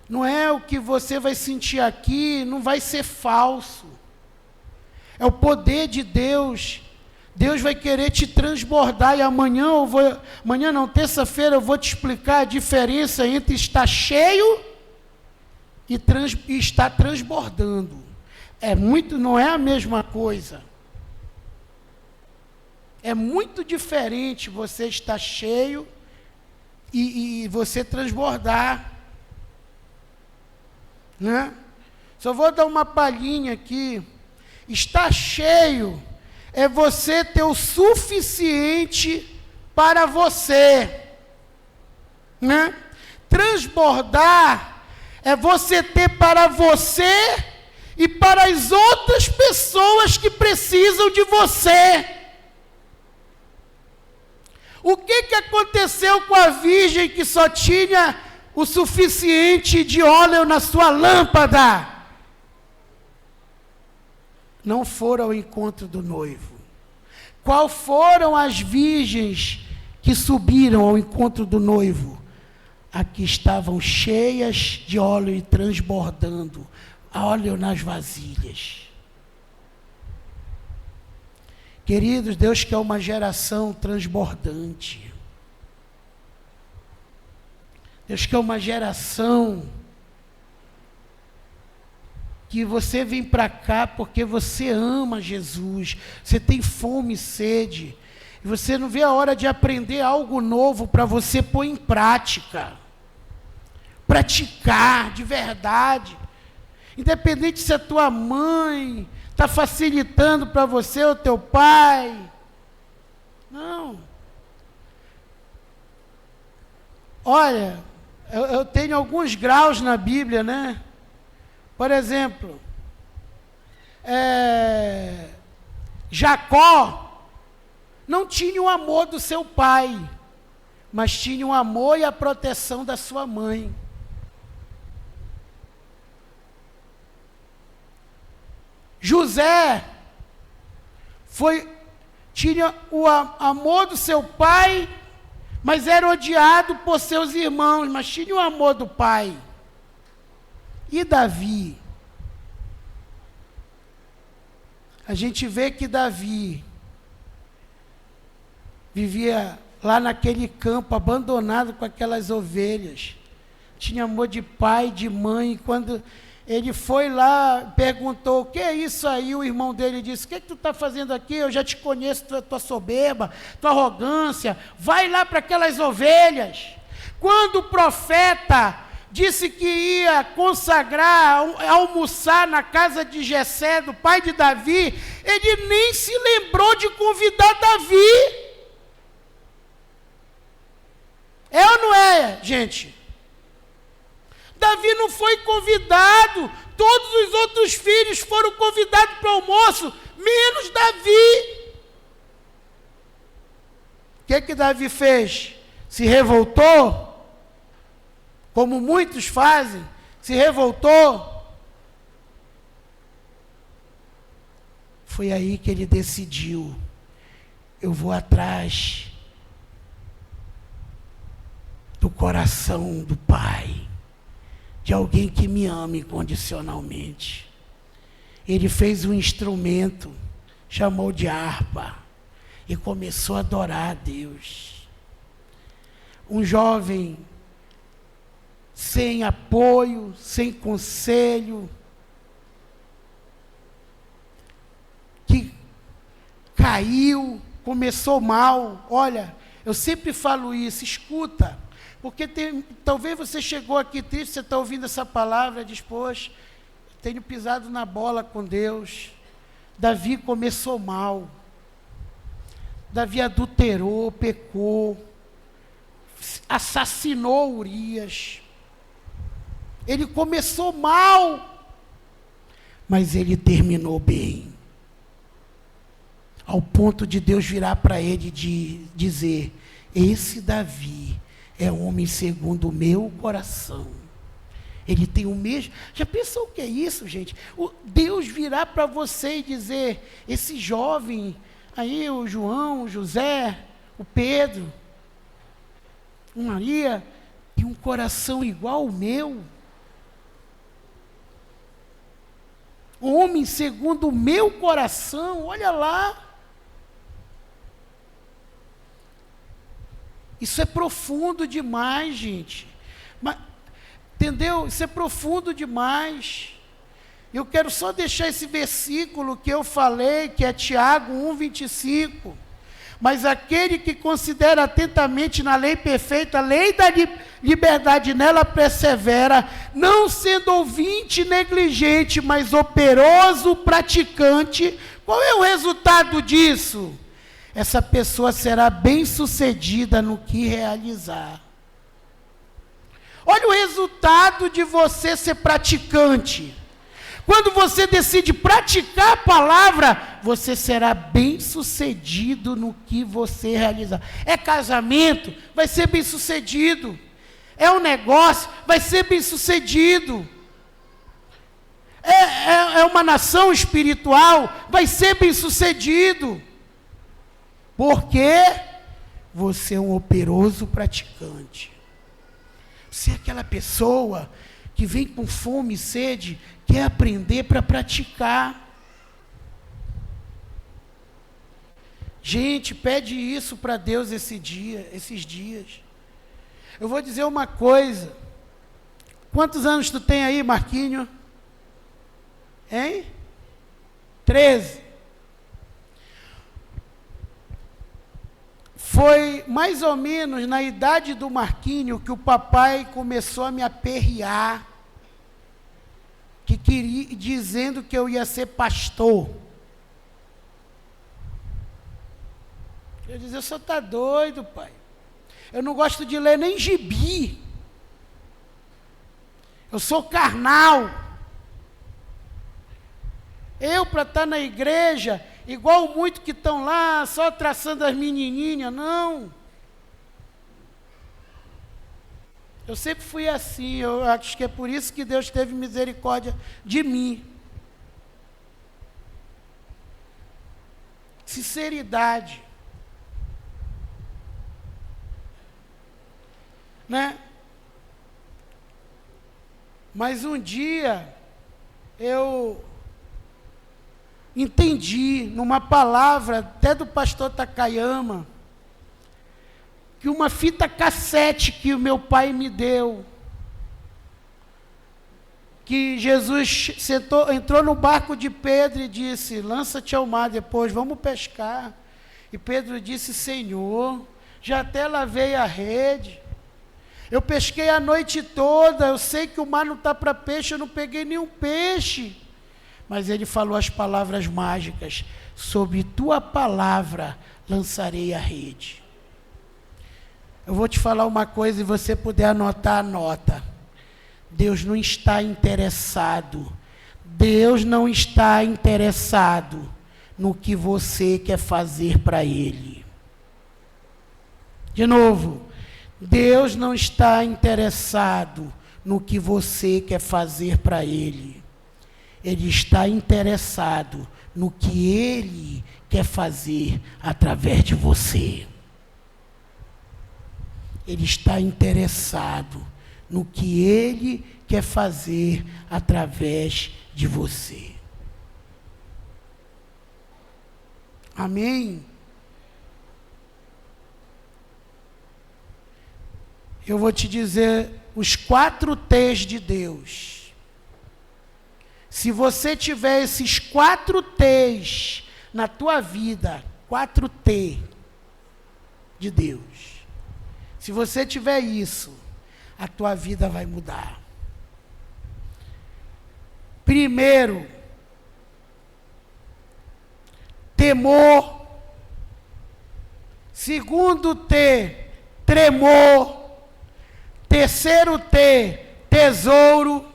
Não é o que você vai sentir aqui, não vai ser falso. É o poder de Deus. Deus vai querer te transbordar. E amanhã terça-feira eu vou te explicar a diferença entre estar cheio e estar transbordando. Não é a mesma coisa. É muito diferente você estar cheio e você transbordar. Né? Só vou dar uma palhinha aqui. Estar cheio é você ter o suficiente para você. Né? Transbordar é você ter para você e para as outras pessoas que precisam de você. O que aconteceu com a virgem que só tinha o suficiente de óleo na sua lâmpada? Não foram ao encontro do noivo. Qual foram as virgens que subiram ao encontro do noivo? Aqui estavam cheias de óleo e transbordando, óleo nas vasilhas. Queridos, Deus quer uma geração transbordante. Deus quer uma geração que você vem para cá porque você ama Jesus, você tem fome e sede, e você não vê a hora de aprender algo novo para você pôr em prática. Praticar de verdade. Independente se a tua mãe está facilitando para você ou teu pai. Não. Olha, eu tenho alguns graus na Bíblia, né? Por exemplo, Jacó não tinha o amor do seu pai, mas tinha o amor e a proteção da sua mãe. José tinha o amor do seu pai, mas era odiado por seus irmãos, mas tinha o amor do pai. E Davi? A gente vê que Davi vivia lá naquele campo, abandonado com aquelas ovelhas. Tinha amor de pai, de mãe, e quando ele foi lá, perguntou, o que é isso aí? O irmão dele disse, o que tu está fazendo aqui? Eu já te conheço, tua soberba, tua arrogância, vai lá para aquelas ovelhas. Quando o profeta disse que ia consagrar, almoçar na casa de Jessé, do pai de Davi, ele nem se lembrou de convidar Davi. É ou não é, gente? Davi não foi convidado, todos os outros filhos foram convidados para o almoço, menos Davi. O que Davi fez? Se revoltou? Como muitos fazem, se revoltou? Foi aí que ele decidiu, eu vou atrás do coração do Pai, de alguém que me ame incondicionalmente. Ele fez um instrumento, chamou de harpa, e começou a adorar a Deus. um jovem sem apoio, sem conselho, que caiu, começou mal. Olha, eu sempre falo isso, escuta, porque talvez você chegou aqui triste, você está ouvindo essa palavra e diz, poxa, tenho pisado na bola com Deus. Davi começou mal. Davi adulterou, pecou, assassinou Urias. Ele começou mal, mas ele terminou bem. Ao ponto de Deus virar para ele e dizer, esse Davi é um homem segundo o meu coração. Ele tem o mesmo... Já pensou o que é isso, gente? Deus virar para você e dizer, esse jovem, aí o João, o José, o Pedro, o Maria, tem um coração igual ao meu. Homem segundo o meu coração, olha lá. Isso é profundo demais, gente. Mas, entendeu? Isso é profundo demais. Eu quero só deixar esse versículo que eu falei, que é Tiago 1:25. Mas aquele que considera atentamente na lei perfeita, a lei da liberdade nela persevera, não sendo ouvinte negligente, mas operoso praticante. Qual é o resultado disso? Essa pessoa será bem-sucedida no que realizar. Olha o resultado de você ser praticante. Quando você decide praticar a palavra, você será bem-sucedido no que você realizar. É casamento? Vai ser bem-sucedido. É um negócio? Vai ser bem-sucedido. É uma nação espiritual? Vai ser bem-sucedido. Porque você é um operoso praticante. Você é aquela pessoa que vem com fome e sede, quer aprender para praticar. Gente, pede isso para Deus esses dias. Eu vou dizer uma coisa. Quantos anos tu tem aí, Marquinho? Hein? 13. Foi mais ou menos na idade do Marquinho que o papai começou a me aperrear, dizendo que eu ia ser pastor. Eu dizia, o senhor está doido, pai? Eu não gosto de ler nem gibi. Eu sou carnal. Eu, para estar na igreja, igual muito que estão lá, só traçando as menininhas, não. Eu sempre fui assim, eu acho que é por isso que Deus teve misericórdia de mim. Sinceridade. Né? Mas um dia, eu entendi, numa palavra até do pastor Takayama, que uma fita cassete que o meu pai me deu, que Jesus entrou no barco de Pedro e disse, lança-te ao mar depois, vamos pescar. E Pedro disse, Senhor, já até lavei a rede, eu pesquei a noite toda, eu sei que o mar não está para peixe, eu não peguei nenhum peixe. Mas ele falou as palavras mágicas, sob tua palavra lançarei a rede. Eu vou te falar uma coisa e você puder anotar, anota. Deus não está interessado. Deus não está interessado no que você quer fazer para Ele. De novo, Deus não está interessado no que você quer fazer para Ele. Ele está interessado no que Ele quer fazer através de você. Ele está interessado no que Ele quer fazer através de você. Amém? eu vou te dizer os 4 T's de Deus. Se você tiver esses 4 T's na tua vida, 4 T de Deus. Se você tiver isso, a tua vida vai mudar. Primeiro, temor. Segundo T, tremor. Terceiro T, tesouro.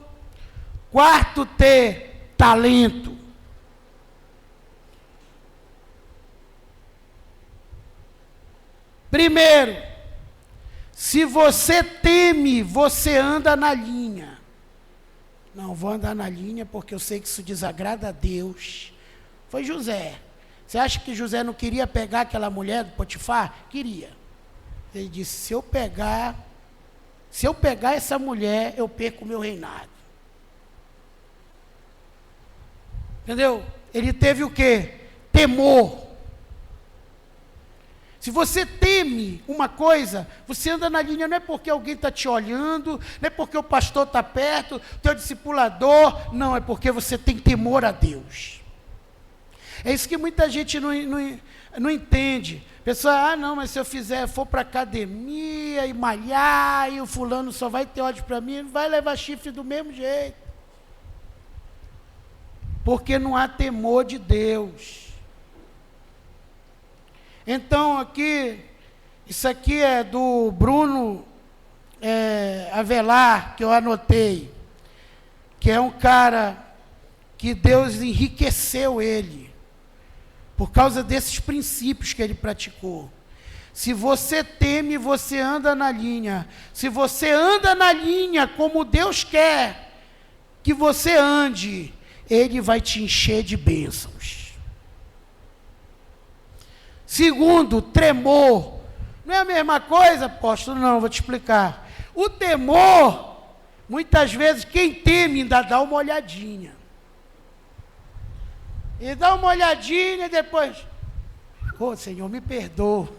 Quarto T, talento. Primeiro, se você teme, você anda na linha. Não, vou andar na linha porque eu sei que isso desagrada a Deus. Foi José. Você acha que José não queria pegar aquela mulher do Potifar? Queria. Ele disse, se eu pegar essa mulher, eu perco o meu reinado. Entendeu? Ele teve o quê? Temor. Se você teme uma coisa, você anda na linha, não é porque alguém está te olhando, não é porque o pastor está perto, o teu discipulador, não, é porque você tem temor a Deus. É isso que muita gente não entende. Pessoal, não, mas se eu for para academia e malhar, e o fulano só vai ter ódio para mim, vai levar chifre do mesmo jeito. Porque não há temor de Deus. Então, isso aqui é do Bruno Avelar, que eu anotei, que é um cara que Deus enriqueceu ele, por causa desses princípios que ele praticou. Se você teme, você anda na linha. Se você anda na linha como Deus quer que você ande, Ele vai te encher de bênçãos. Segundo, tremor. Não é a mesma coisa, apóstolo? Não, vou te explicar. O temor, muitas vezes, quem teme ainda dá uma olhadinha. E dá uma olhadinha e depois, Senhor, me perdoa.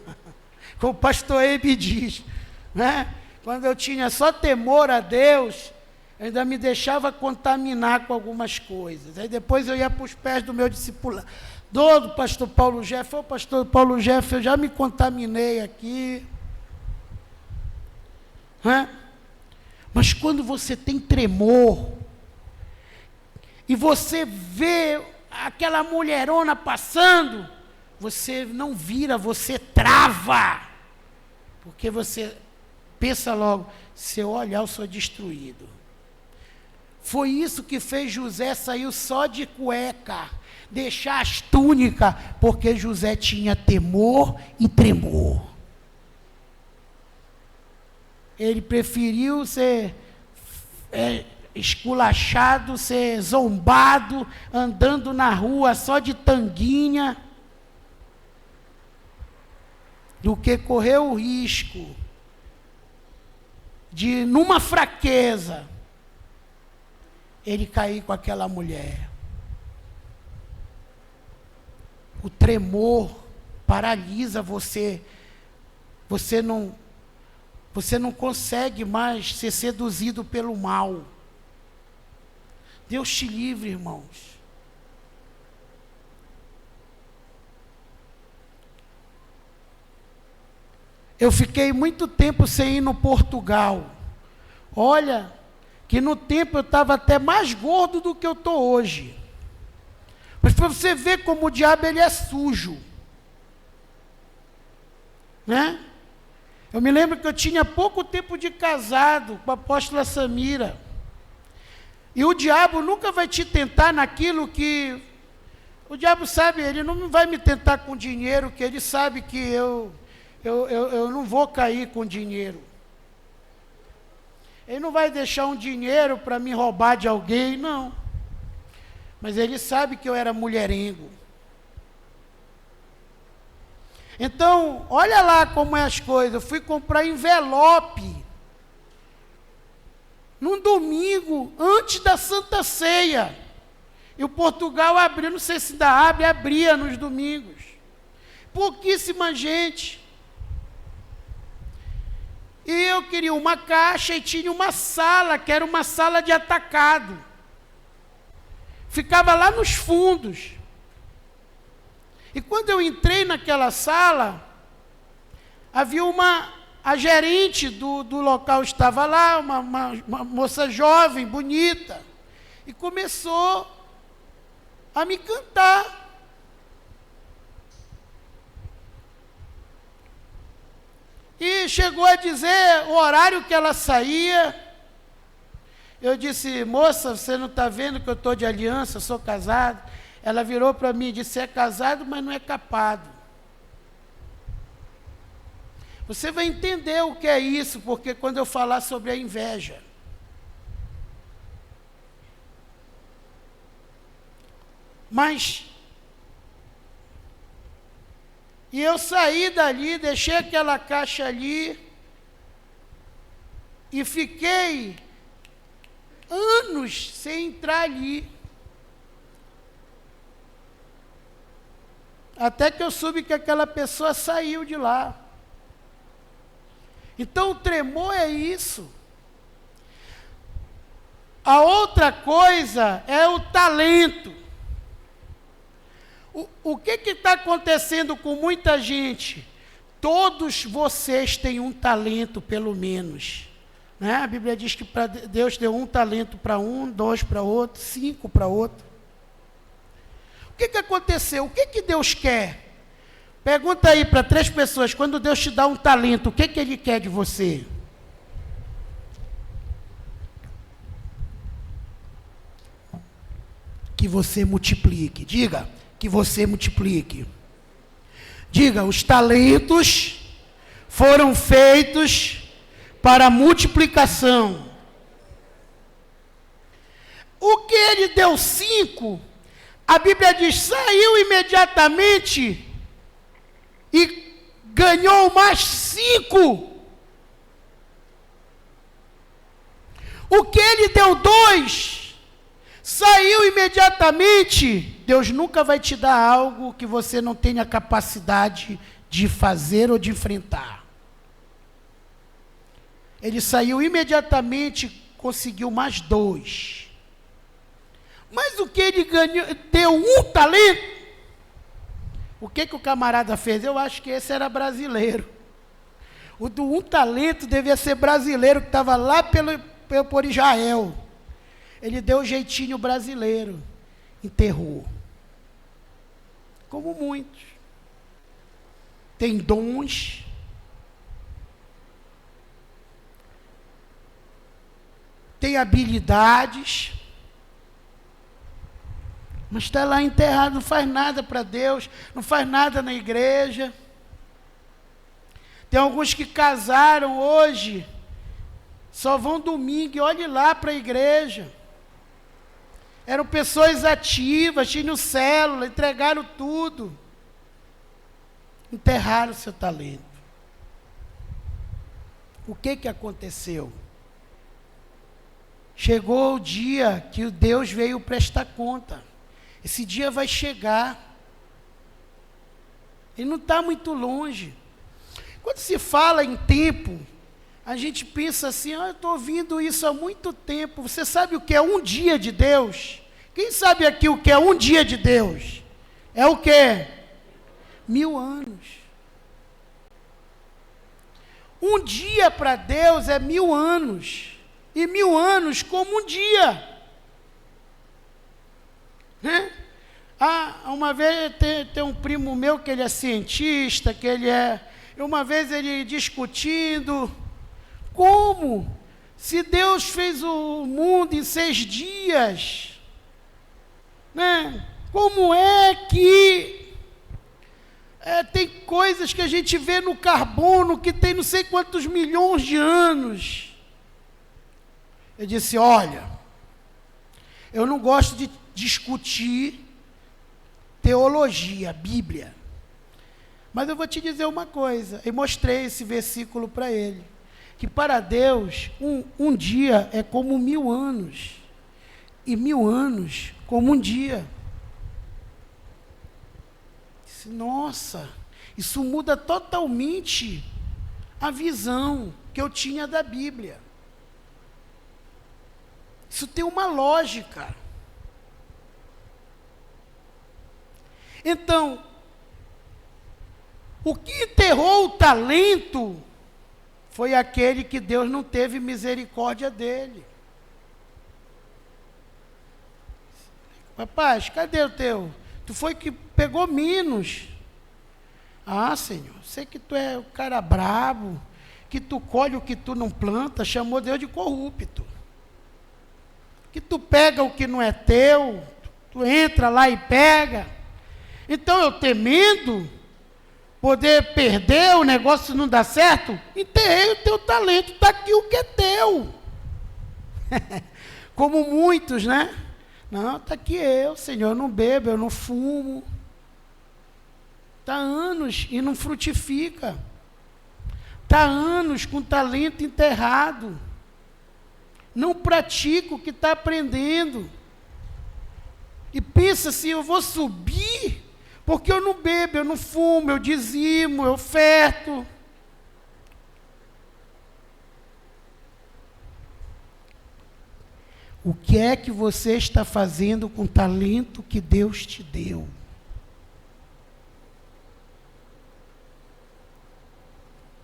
Como o pastor Eibe diz, né? Quando eu tinha só temor a Deus, eu ainda me deixava contaminar com algumas coisas. Aí depois eu ia para os pés do meu discipulado. Do pastor Paulo Jeff, pastor Paulo Jeff, eu já me contaminei aqui. Mas quando você tem tremor, e você vê aquela mulherona passando, você não vira, você trava. Porque você pensa logo, se eu olhar eu sou destruído. Foi isso que fez José sair só de cueca, deixar as túnicas, porque José tinha temor e tremor. Ele preferiu ser esculachado, ser zombado, andando na rua só de tanguinha, do que correr o risco de, numa fraqueza, ele cair com aquela mulher. O tremor paralisa você. Você não consegue mais ser seduzido pelo mal. Deus te livre, irmãos. Eu fiquei muito tempo sem ir no Portugal. Olha, que no tempo eu estava até mais gordo do que eu estou hoje. Mas para você ver como o diabo ele é sujo. Né? Eu me lembro que eu tinha pouco tempo de casado com a apóstola Samira. E o diabo nunca vai te tentar naquilo que... O diabo sabe, ele não vai me tentar com dinheiro, que ele sabe que eu não vou cair com dinheiro. Ele não vai deixar um dinheiro para me roubar de alguém, não. Mas ele sabe que eu era mulherengo. Então, olha lá como é as coisas. Eu fui comprar envelope num domingo, antes da Santa Ceia. E o Portugal abriu, não sei se ainda abre, abria nos domingos. Pouquíssima gente. E eu queria uma caixa e tinha uma sala, que era uma sala de atacado. Ficava lá nos fundos. E quando eu entrei naquela sala, havia a gerente do local estava lá, uma moça jovem, bonita, e começou a me cantar. E chegou a dizer o horário que ela saía. Eu disse, moça, você não está vendo que eu estou de aliança, sou casado? Ela virou para mim e disse, é casado, mas não é capado. Você vai entender o que é isso, porque quando eu falar sobre a inveja. Mas, e eu saí dali, deixei aquela caixa ali, e fiquei anos sem entrar ali. Até que eu soube que aquela pessoa saiu de lá. Então o tremor é isso. A outra coisa é o talento. O que está acontecendo com muita gente? Todos vocês têm um talento, pelo menos. Né? A Bíblia diz que Deus deu um talento para um, 2 para outro, 5 para outro. O que aconteceu? O que Deus quer? Pergunta aí para 3 pessoas, quando Deus te dá um talento, o que Ele quer de você? Que você multiplique. Diga, que você multiplique. Diga, os talentos foram feitos para multiplicação. O que Ele deu 5, a Bíblia diz, saiu imediatamente e ganhou mais 5. O que Ele deu 2, saiu imediatamente. Deus nunca vai te dar algo que você não tenha capacidade de fazer ou de enfrentar. Ele saiu imediatamente, conseguiu mais 2. Mas o que ele ganhou, deu um talento. O que o camarada fez? Eu acho que esse era brasileiro. O do um talento devia ser brasileiro, que estava lá por Israel. Ele deu o jeitinho brasileiro. Enterrou. Como muitos. Tem dons. Tem habilidades. Mas está lá enterrado, não faz nada para Deus, não faz nada na igreja. Tem alguns que casaram hoje, só vão domingo e olhe lá para a igreja. Eram pessoas ativas, tinham célula, entregaram tudo. Enterraram seu talento. O que aconteceu? Chegou o dia que o Deus veio prestar conta. Esse dia vai chegar. Ele não está muito longe. Quando se fala em tempo, a gente pensa assim, eu estou ouvindo isso há muito tempo. Você sabe o que é um dia de Deus? Quem sabe aqui o que é um dia de Deus? É o quê? 1000 anos. Um dia para Deus é 1000 anos. E 1000 anos como um dia. Né? Uma vez tem um primo meu que ele é cientista, uma vez ele discutindo, como? Se Deus fez o mundo em 6 dias, né? Como é que tem coisas que a gente vê no carbono que tem não sei quantos milhões de anos? Eu disse, olha, eu não gosto de discutir teologia, Bíblia. Mas eu vou te dizer uma coisa, eu mostrei esse versículo para ele, que para Deus, um dia é como 1000 anos, e 1000 anos como um dia. Disse, nossa, isso muda totalmente a visão. que eu tinha da Bíblia. Isso tem uma lógica. Então, o que enterrou o talento foi aquele que Deus não teve misericórdia dele. Rapaz, cadê o teu? Tu foi que pegou Minos. Ah, Senhor, sei que tu é o cara brabo, que tu colhe o que tu não planta, chamou Deus de corrupto. Que tu pega o que não é teu, tu entra lá e pega. Então eu temendo poder perder, o negócio não dá certo, enterrei o teu talento, está aqui o que é teu. Como muitos, né? Não, está aqui eu, Senhor, eu não bebo, eu não fumo. Está anos e não frutifica. Está anos com talento enterrado. Não pratica o que está aprendendo. E pensa assim, eu vou subir, porque eu não bebo, eu não fumo, eu dizimo, eu oferto. O que é que você está fazendo com o talento que Deus te deu?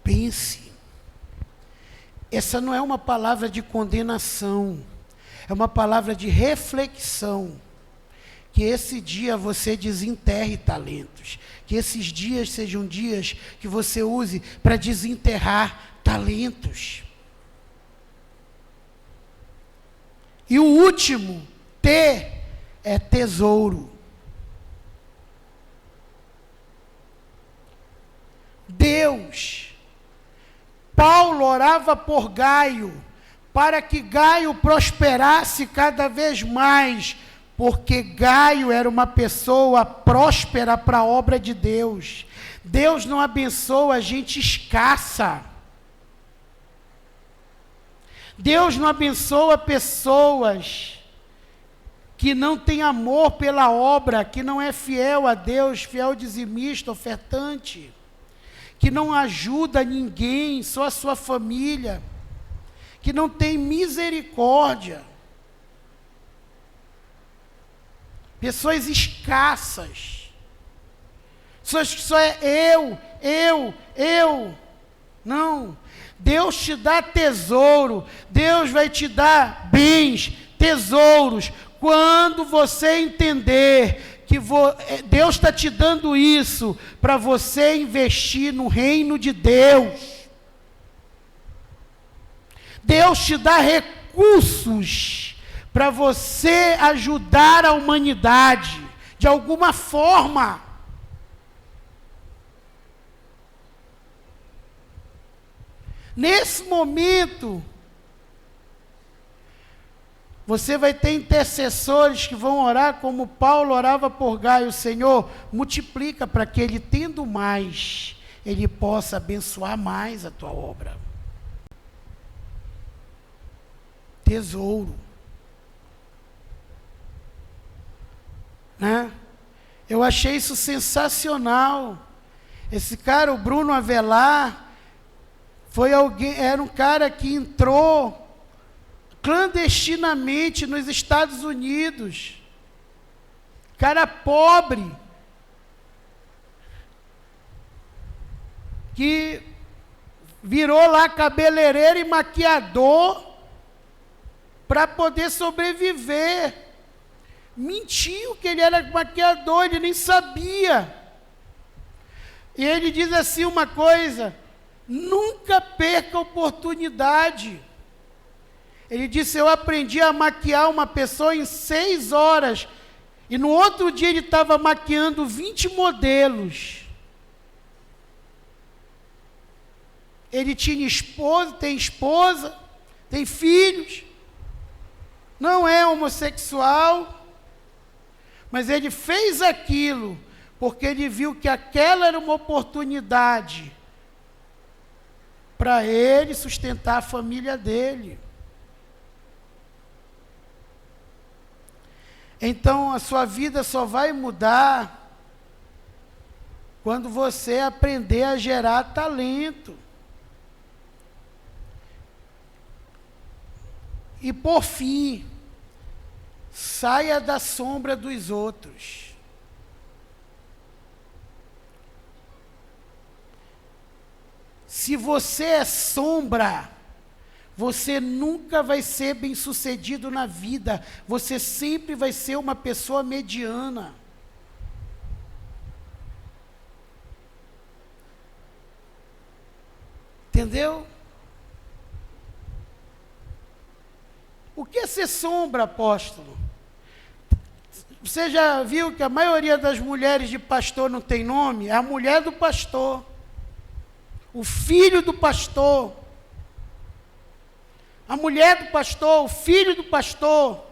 Pense. Essa não é uma palavra de condenação, é uma palavra de reflexão. Que esse dia você desenterre talentos, que esses dias sejam dias que você use para desenterrar talentos. E o último, T, é tesouro. Deus, Paulo orava por Gaio, para que Gaio prosperasse cada vez mais, porque Gaio era uma pessoa próspera para a obra de Deus. Deus não abençoa a gente escassa. Deus não abençoa pessoas que não têm amor pela obra, que não é fiel a Deus, fiel dizimista, ofertante, que não ajuda ninguém, só a sua família, que não tem misericórdia. Pessoas escassas. Pessoas que só é eu. Não. Deus te dá tesouro. Deus vai te dar bens, tesouros. Quando você entender que Deus está te dando isso para você investir no reino de Deus. Deus te dá recursos para você ajudar a humanidade, de alguma forma. Nesse momento, você vai ter intercessores que vão orar como Paulo orava por Gaio. Senhor, multiplica para que ele, tendo mais, ele possa abençoar mais a tua obra. Tesouro. Né? Eu achei isso sensacional. Esse cara, o Bruno Avelar, era um cara que entrou clandestinamente nos Estados Unidos. Cara pobre, que virou lá cabeleireiro e maquiador para poder sobreviver. Mentiu que ele era maquiador, ele nem sabia. E ele diz assim uma coisa: nunca perca a oportunidade. Ele disse: eu aprendi a maquiar uma pessoa em 6 horas, e no outro dia ele estava maquiando 20 modelos. Ele tinha esposa, tem filhos, não é homossexual, mas ele fez aquilo porque ele viu que aquela era uma oportunidade para ele sustentar a família dele. Então a sua vida só vai mudar quando você aprender a gerar talento. E por fim, saia da sombra dos outros. Se você é sombra, você nunca vai ser bem-sucedido na vida. Você sempre vai ser uma pessoa mediana. Entendeu? O que é ser sombra, apóstolo? Você já viu que a maioria das mulheres de pastor não tem nome? É a mulher do pastor, o filho do pastor, a mulher do pastor, o filho do pastor.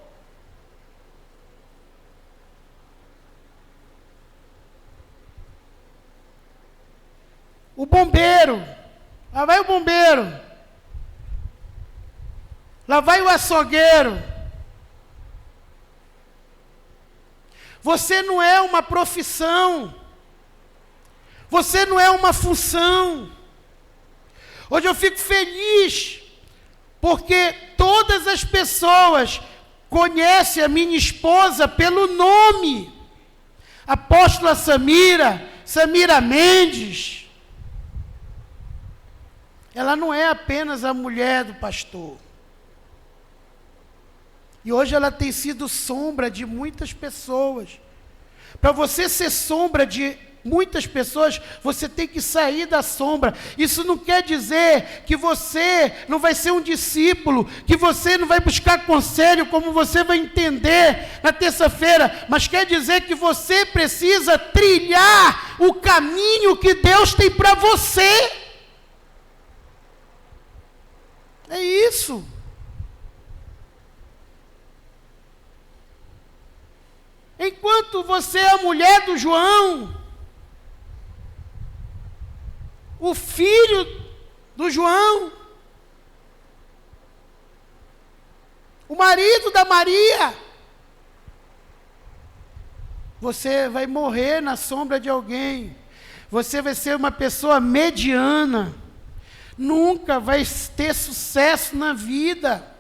O bombeiro, lá vai o bombeiro, lá vai o açougueiro. Você não é uma profissão, você não é uma função. Hoje eu fico feliz, porque todas as pessoas conhecem a minha esposa pelo nome. Apóstola Samira, Samira Mendes. Ela não é apenas a mulher do pastor. E hoje ela tem sido sombra de muitas pessoas. Para você ser sombra de muitas pessoas, você tem que sair da sombra. Isso não quer dizer que você não vai ser um discípulo, que você não vai buscar conselho, como você vai entender na terça-feira, mas quer dizer que você precisa trilhar o caminho que Deus tem para você. É isso. Enquanto você é a mulher do João, o filho do João, o marido da Maria, você vai morrer na sombra de alguém. Você vai ser uma pessoa mediana, nunca vai ter sucesso na vida.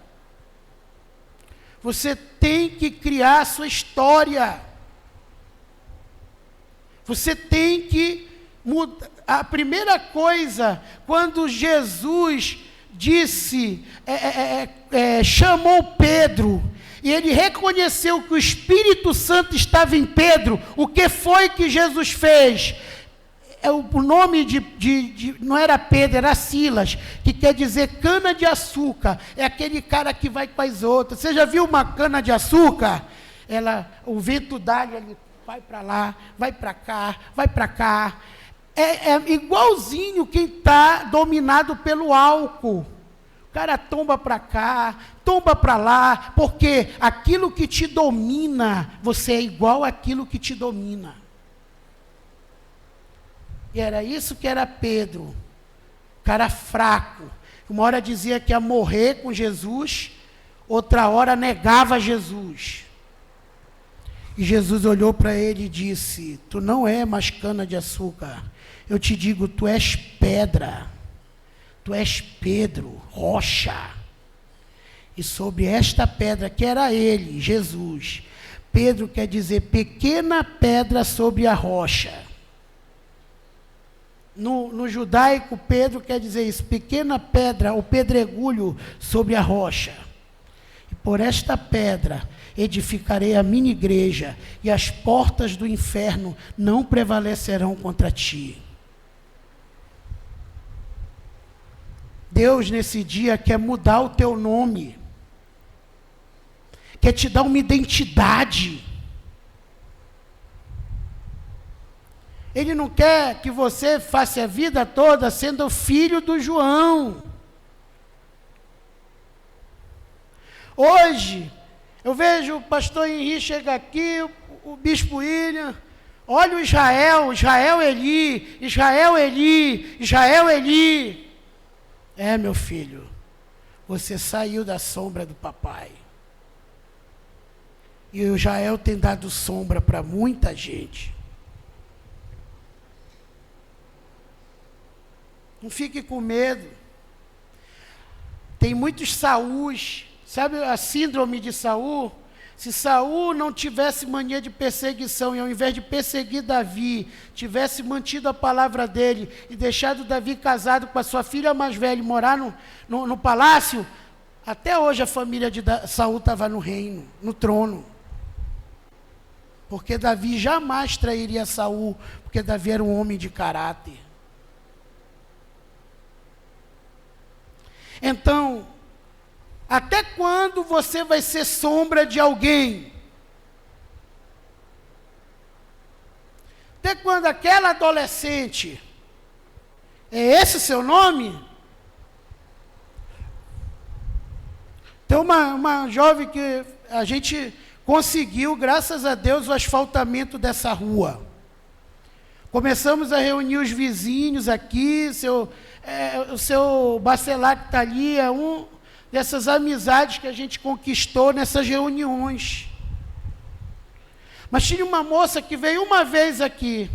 Você tem que criar a sua história. Você tem que mudar. A primeira coisa, quando Jesus chamou Pedro, e ele reconheceu que o Espírito Santo estava em Pedro, o que foi que Jesus fez? O nome não era Pedro, era Silas, que quer dizer cana de açúcar. É aquele cara que vai com as outras. Você já viu uma cana de açúcar? O vento dá, ele vai para lá, vai para cá, vai para cá. É igualzinho quem está dominado pelo álcool. O cara tomba para cá, tomba para lá, porque aquilo que te domina, você é igual àquilo que te domina. E era isso que era Pedro, cara fraco. Uma hora dizia que ia morrer com Jesus, outra hora negava Jesus. E Jesus olhou para ele e disse: tu não é mais cana de açúcar, eu te digo, tu és pedra, tu és Pedro, rocha. E sobre esta pedra, que era ele, Jesus, Pedro quer dizer pequena pedra sobre a rocha. No judaico, Pedro quer dizer isso, pequena pedra, o pedregulho sobre a rocha. E por esta pedra edificarei a minha igreja, e as portas do inferno não prevalecerão contra ti. Deus, nesse dia, quer mudar o teu nome, quer te dar uma identidade. Ele não quer que você faça a vida toda sendo filho do João. Hoje, eu vejo o pastor Henrique chegar aqui, o bispo William, olha o Israel, Israel Eli, Israel Eli, Israel Eli. É, meu filho, você saiu da sombra do papai. E o Israel tem dado sombra para muita gente. Não fique com medo. Tem muitos Saús Sabe a síndrome de Saul? Se Saul não tivesse mania de perseguição e ao invés de perseguir Davi, tivesse mantido a palavra dele e deixado Davi casado com a sua filha mais velha e morar no palácio, até hoje a família de Saul estava no reino, no trono. Porque Davi jamais trairia Saul, porque Davi era um homem de caráter. Então, até quando você vai ser sombra de alguém? Até quando aquela adolescente, é esse seu nome? Tem uma jovem que a gente conseguiu, graças a Deus, o asfaltamento dessa rua. Começamos a reunir os vizinhos aqui, o seu Bacelar que está ali, é dessas amizades que a gente conquistou nessas reuniões. Mas tinha uma moça que veio uma vez aqui,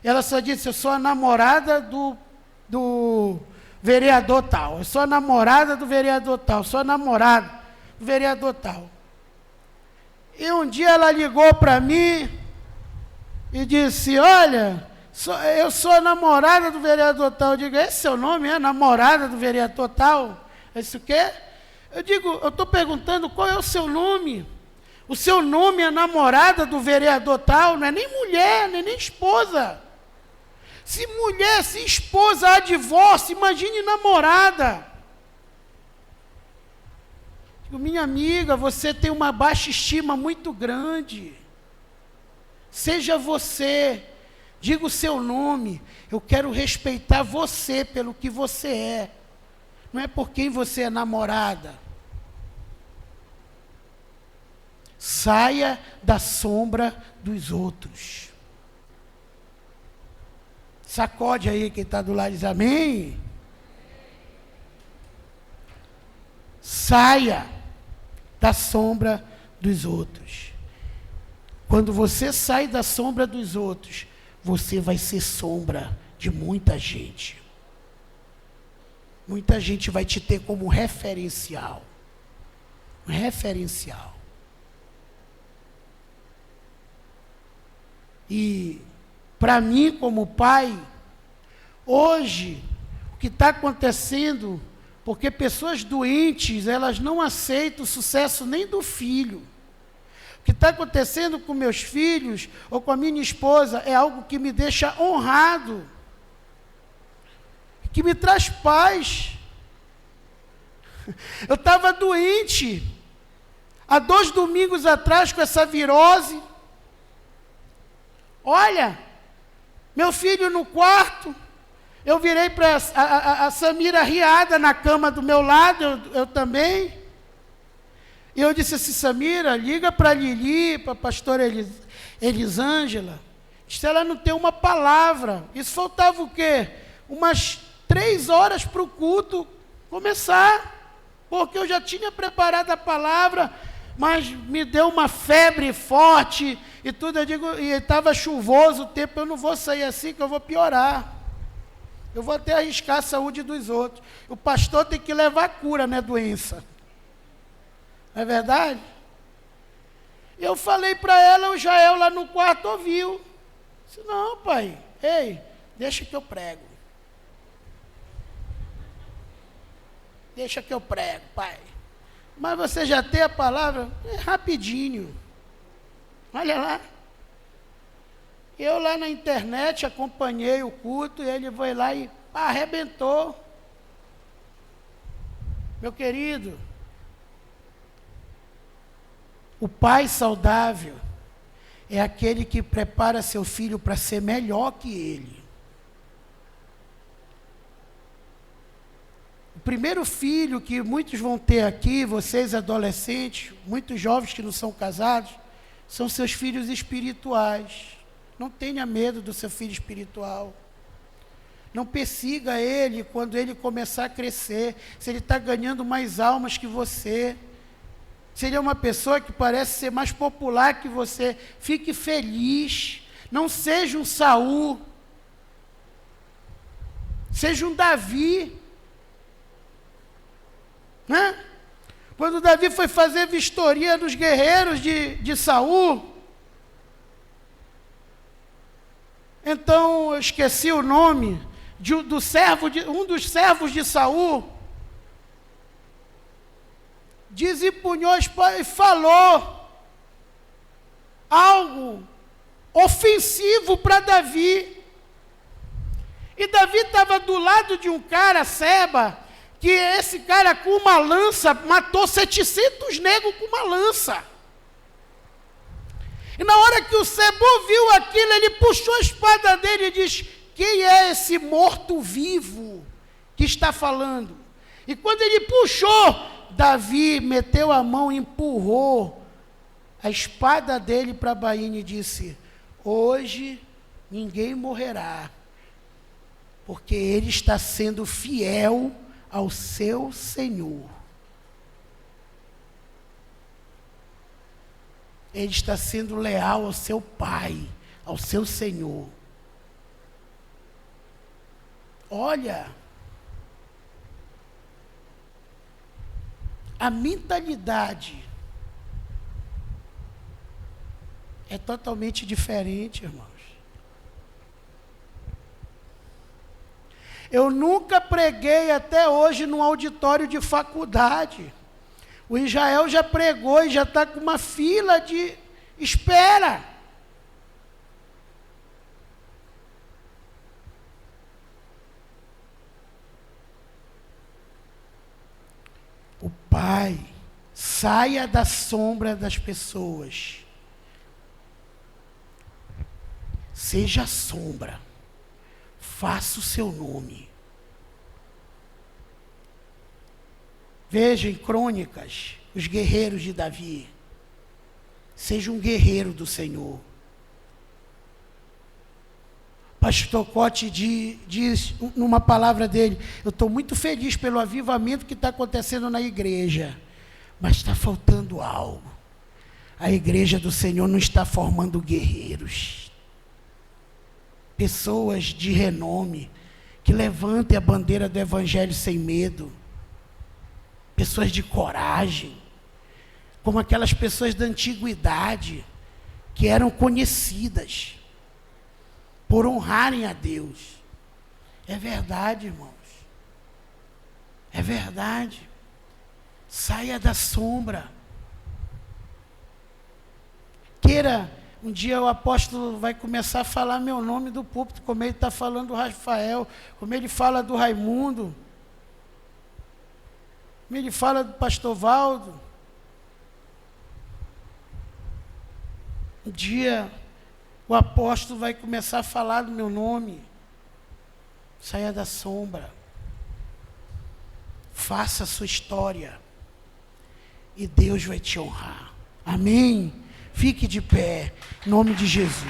ela só disse, eu sou a namorada do vereador tal, eu sou a namorada do vereador tal, eu sou a namorada do vereador tal. E um dia ela ligou para mim e disse, olha, eu sou a namorada do vereador tal. Eu digo, esse é o seu nome, é? Namorada do vereador tal? Isso o quê? Eu digo, eu estou perguntando qual é o seu nome. O seu nome é namorada do vereador tal, não é nem mulher, nem esposa. Se mulher, se esposa há divórcio, imagine namorada. Digo, minha amiga, você tem uma baixa estima muito grande. Seja você, diga o seu nome, eu quero respeitar você pelo que você é. Não é por quem você é namorada. Saia da sombra dos outros. Sacode aí quem está do lado e diz amém. Saia da sombra dos outros. Quando você sai da sombra dos outros, você vai ser sombra de muita gente. Muita gente vai te ter como referencial. Um referencial. E, para mim, como pai, hoje, o que está acontecendo, porque pessoas doentes, elas não aceitam o sucesso nem do filho. O que está acontecendo com meus filhos, ou com a minha esposa, é algo que me deixa honrado. Que me traz paz. Eu estava doente, há 2 domingos atrás, com essa virose. Olha, meu filho no quarto, eu virei para a Samira riada na cama do meu lado, eu também. E eu disse assim, Samira, liga para a Lili, para a pastora Elisângela, se ela não tem uma palavra. Isso faltava o quê? Umas 3 horas para o culto começar, porque eu já tinha preparado a palavra, mas me deu uma febre forte e tudo, eu digo, e estava chuvoso o tempo, eu não vou sair assim que eu vou piorar. Eu vou até arriscar a saúde dos outros. O pastor tem que levar a cura, né, doença. Não é verdade? Eu falei para ela, o Jael lá no quarto ouviu. Disse, não, pai, ei, deixa que eu prego. Deixa que eu prego, pai. Mas você já tem a palavra? É rapidinho. Olha lá. Eu lá na internet acompanhei o culto e ele foi lá e arrebentou. Meu querido, o pai saudável é aquele que prepara seu filho para ser melhor que ele. O primeiro filho que muitos vão ter aqui, vocês adolescentes, muitos jovens que não são casados, são seus filhos espirituais. Não tenha medo do seu filho espiritual. Não persiga ele quando ele começar a crescer, se ele está ganhando mais almas que você. Se ele é uma pessoa que parece ser mais popular que você, fique feliz. Não seja um Saul. Seja um Davi. Né? Quando Davi foi fazer vistoria dos guerreiros de Saul, então eu esqueci o nome do servo um dos servos de Saul, desempunhou a espada e falou algo ofensivo para Davi. E Davi estava do lado de um cara, Seba, que esse cara com uma lança matou 700 negros com uma lança. E na hora que o Seba viu aquilo, ele puxou a espada dele e diz: quem é esse morto-vivo que está falando? E quando ele puxou, Davi meteu a mão e empurrou a espada dele para a bainha e disse: hoje ninguém morrerá, porque ele está sendo fiel ao seu Senhor. Ele está sendo leal ao seu Pai, ao seu Senhor. Olha, a mentalidade é totalmente diferente, irmãos. Eu nunca preguei até hoje num auditório de faculdade. O Israel já pregou e já está com uma fila de espera. O Pai, saia da sombra das pessoas. Seja sombra. Faça o seu nome. Veja em Crônicas, os guerreiros de Davi. Seja um guerreiro do Senhor. Pastor Cote diz numa palavra dele: eu estou muito feliz pelo avivamento que está acontecendo na igreja, mas está faltando algo. A igreja do Senhor não está formando guerreiros. Pessoas de renome, que levantem a bandeira do Evangelho sem medo. Pessoas de coragem, como aquelas pessoas da antiguidade, que eram conhecidas por honrarem a Deus. É verdade, irmãos. É verdade. Saia da sombra. Um dia o apóstolo vai começar a falar meu nome do púlpito, como ele está falando do Rafael, como ele fala do Raimundo, como ele fala do pastor Valdo. Um dia o apóstolo vai começar a falar do meu nome. Saia da sombra. Faça a sua história. E Deus vai te honrar. Amém? Fique de pé, em nome de Jesus.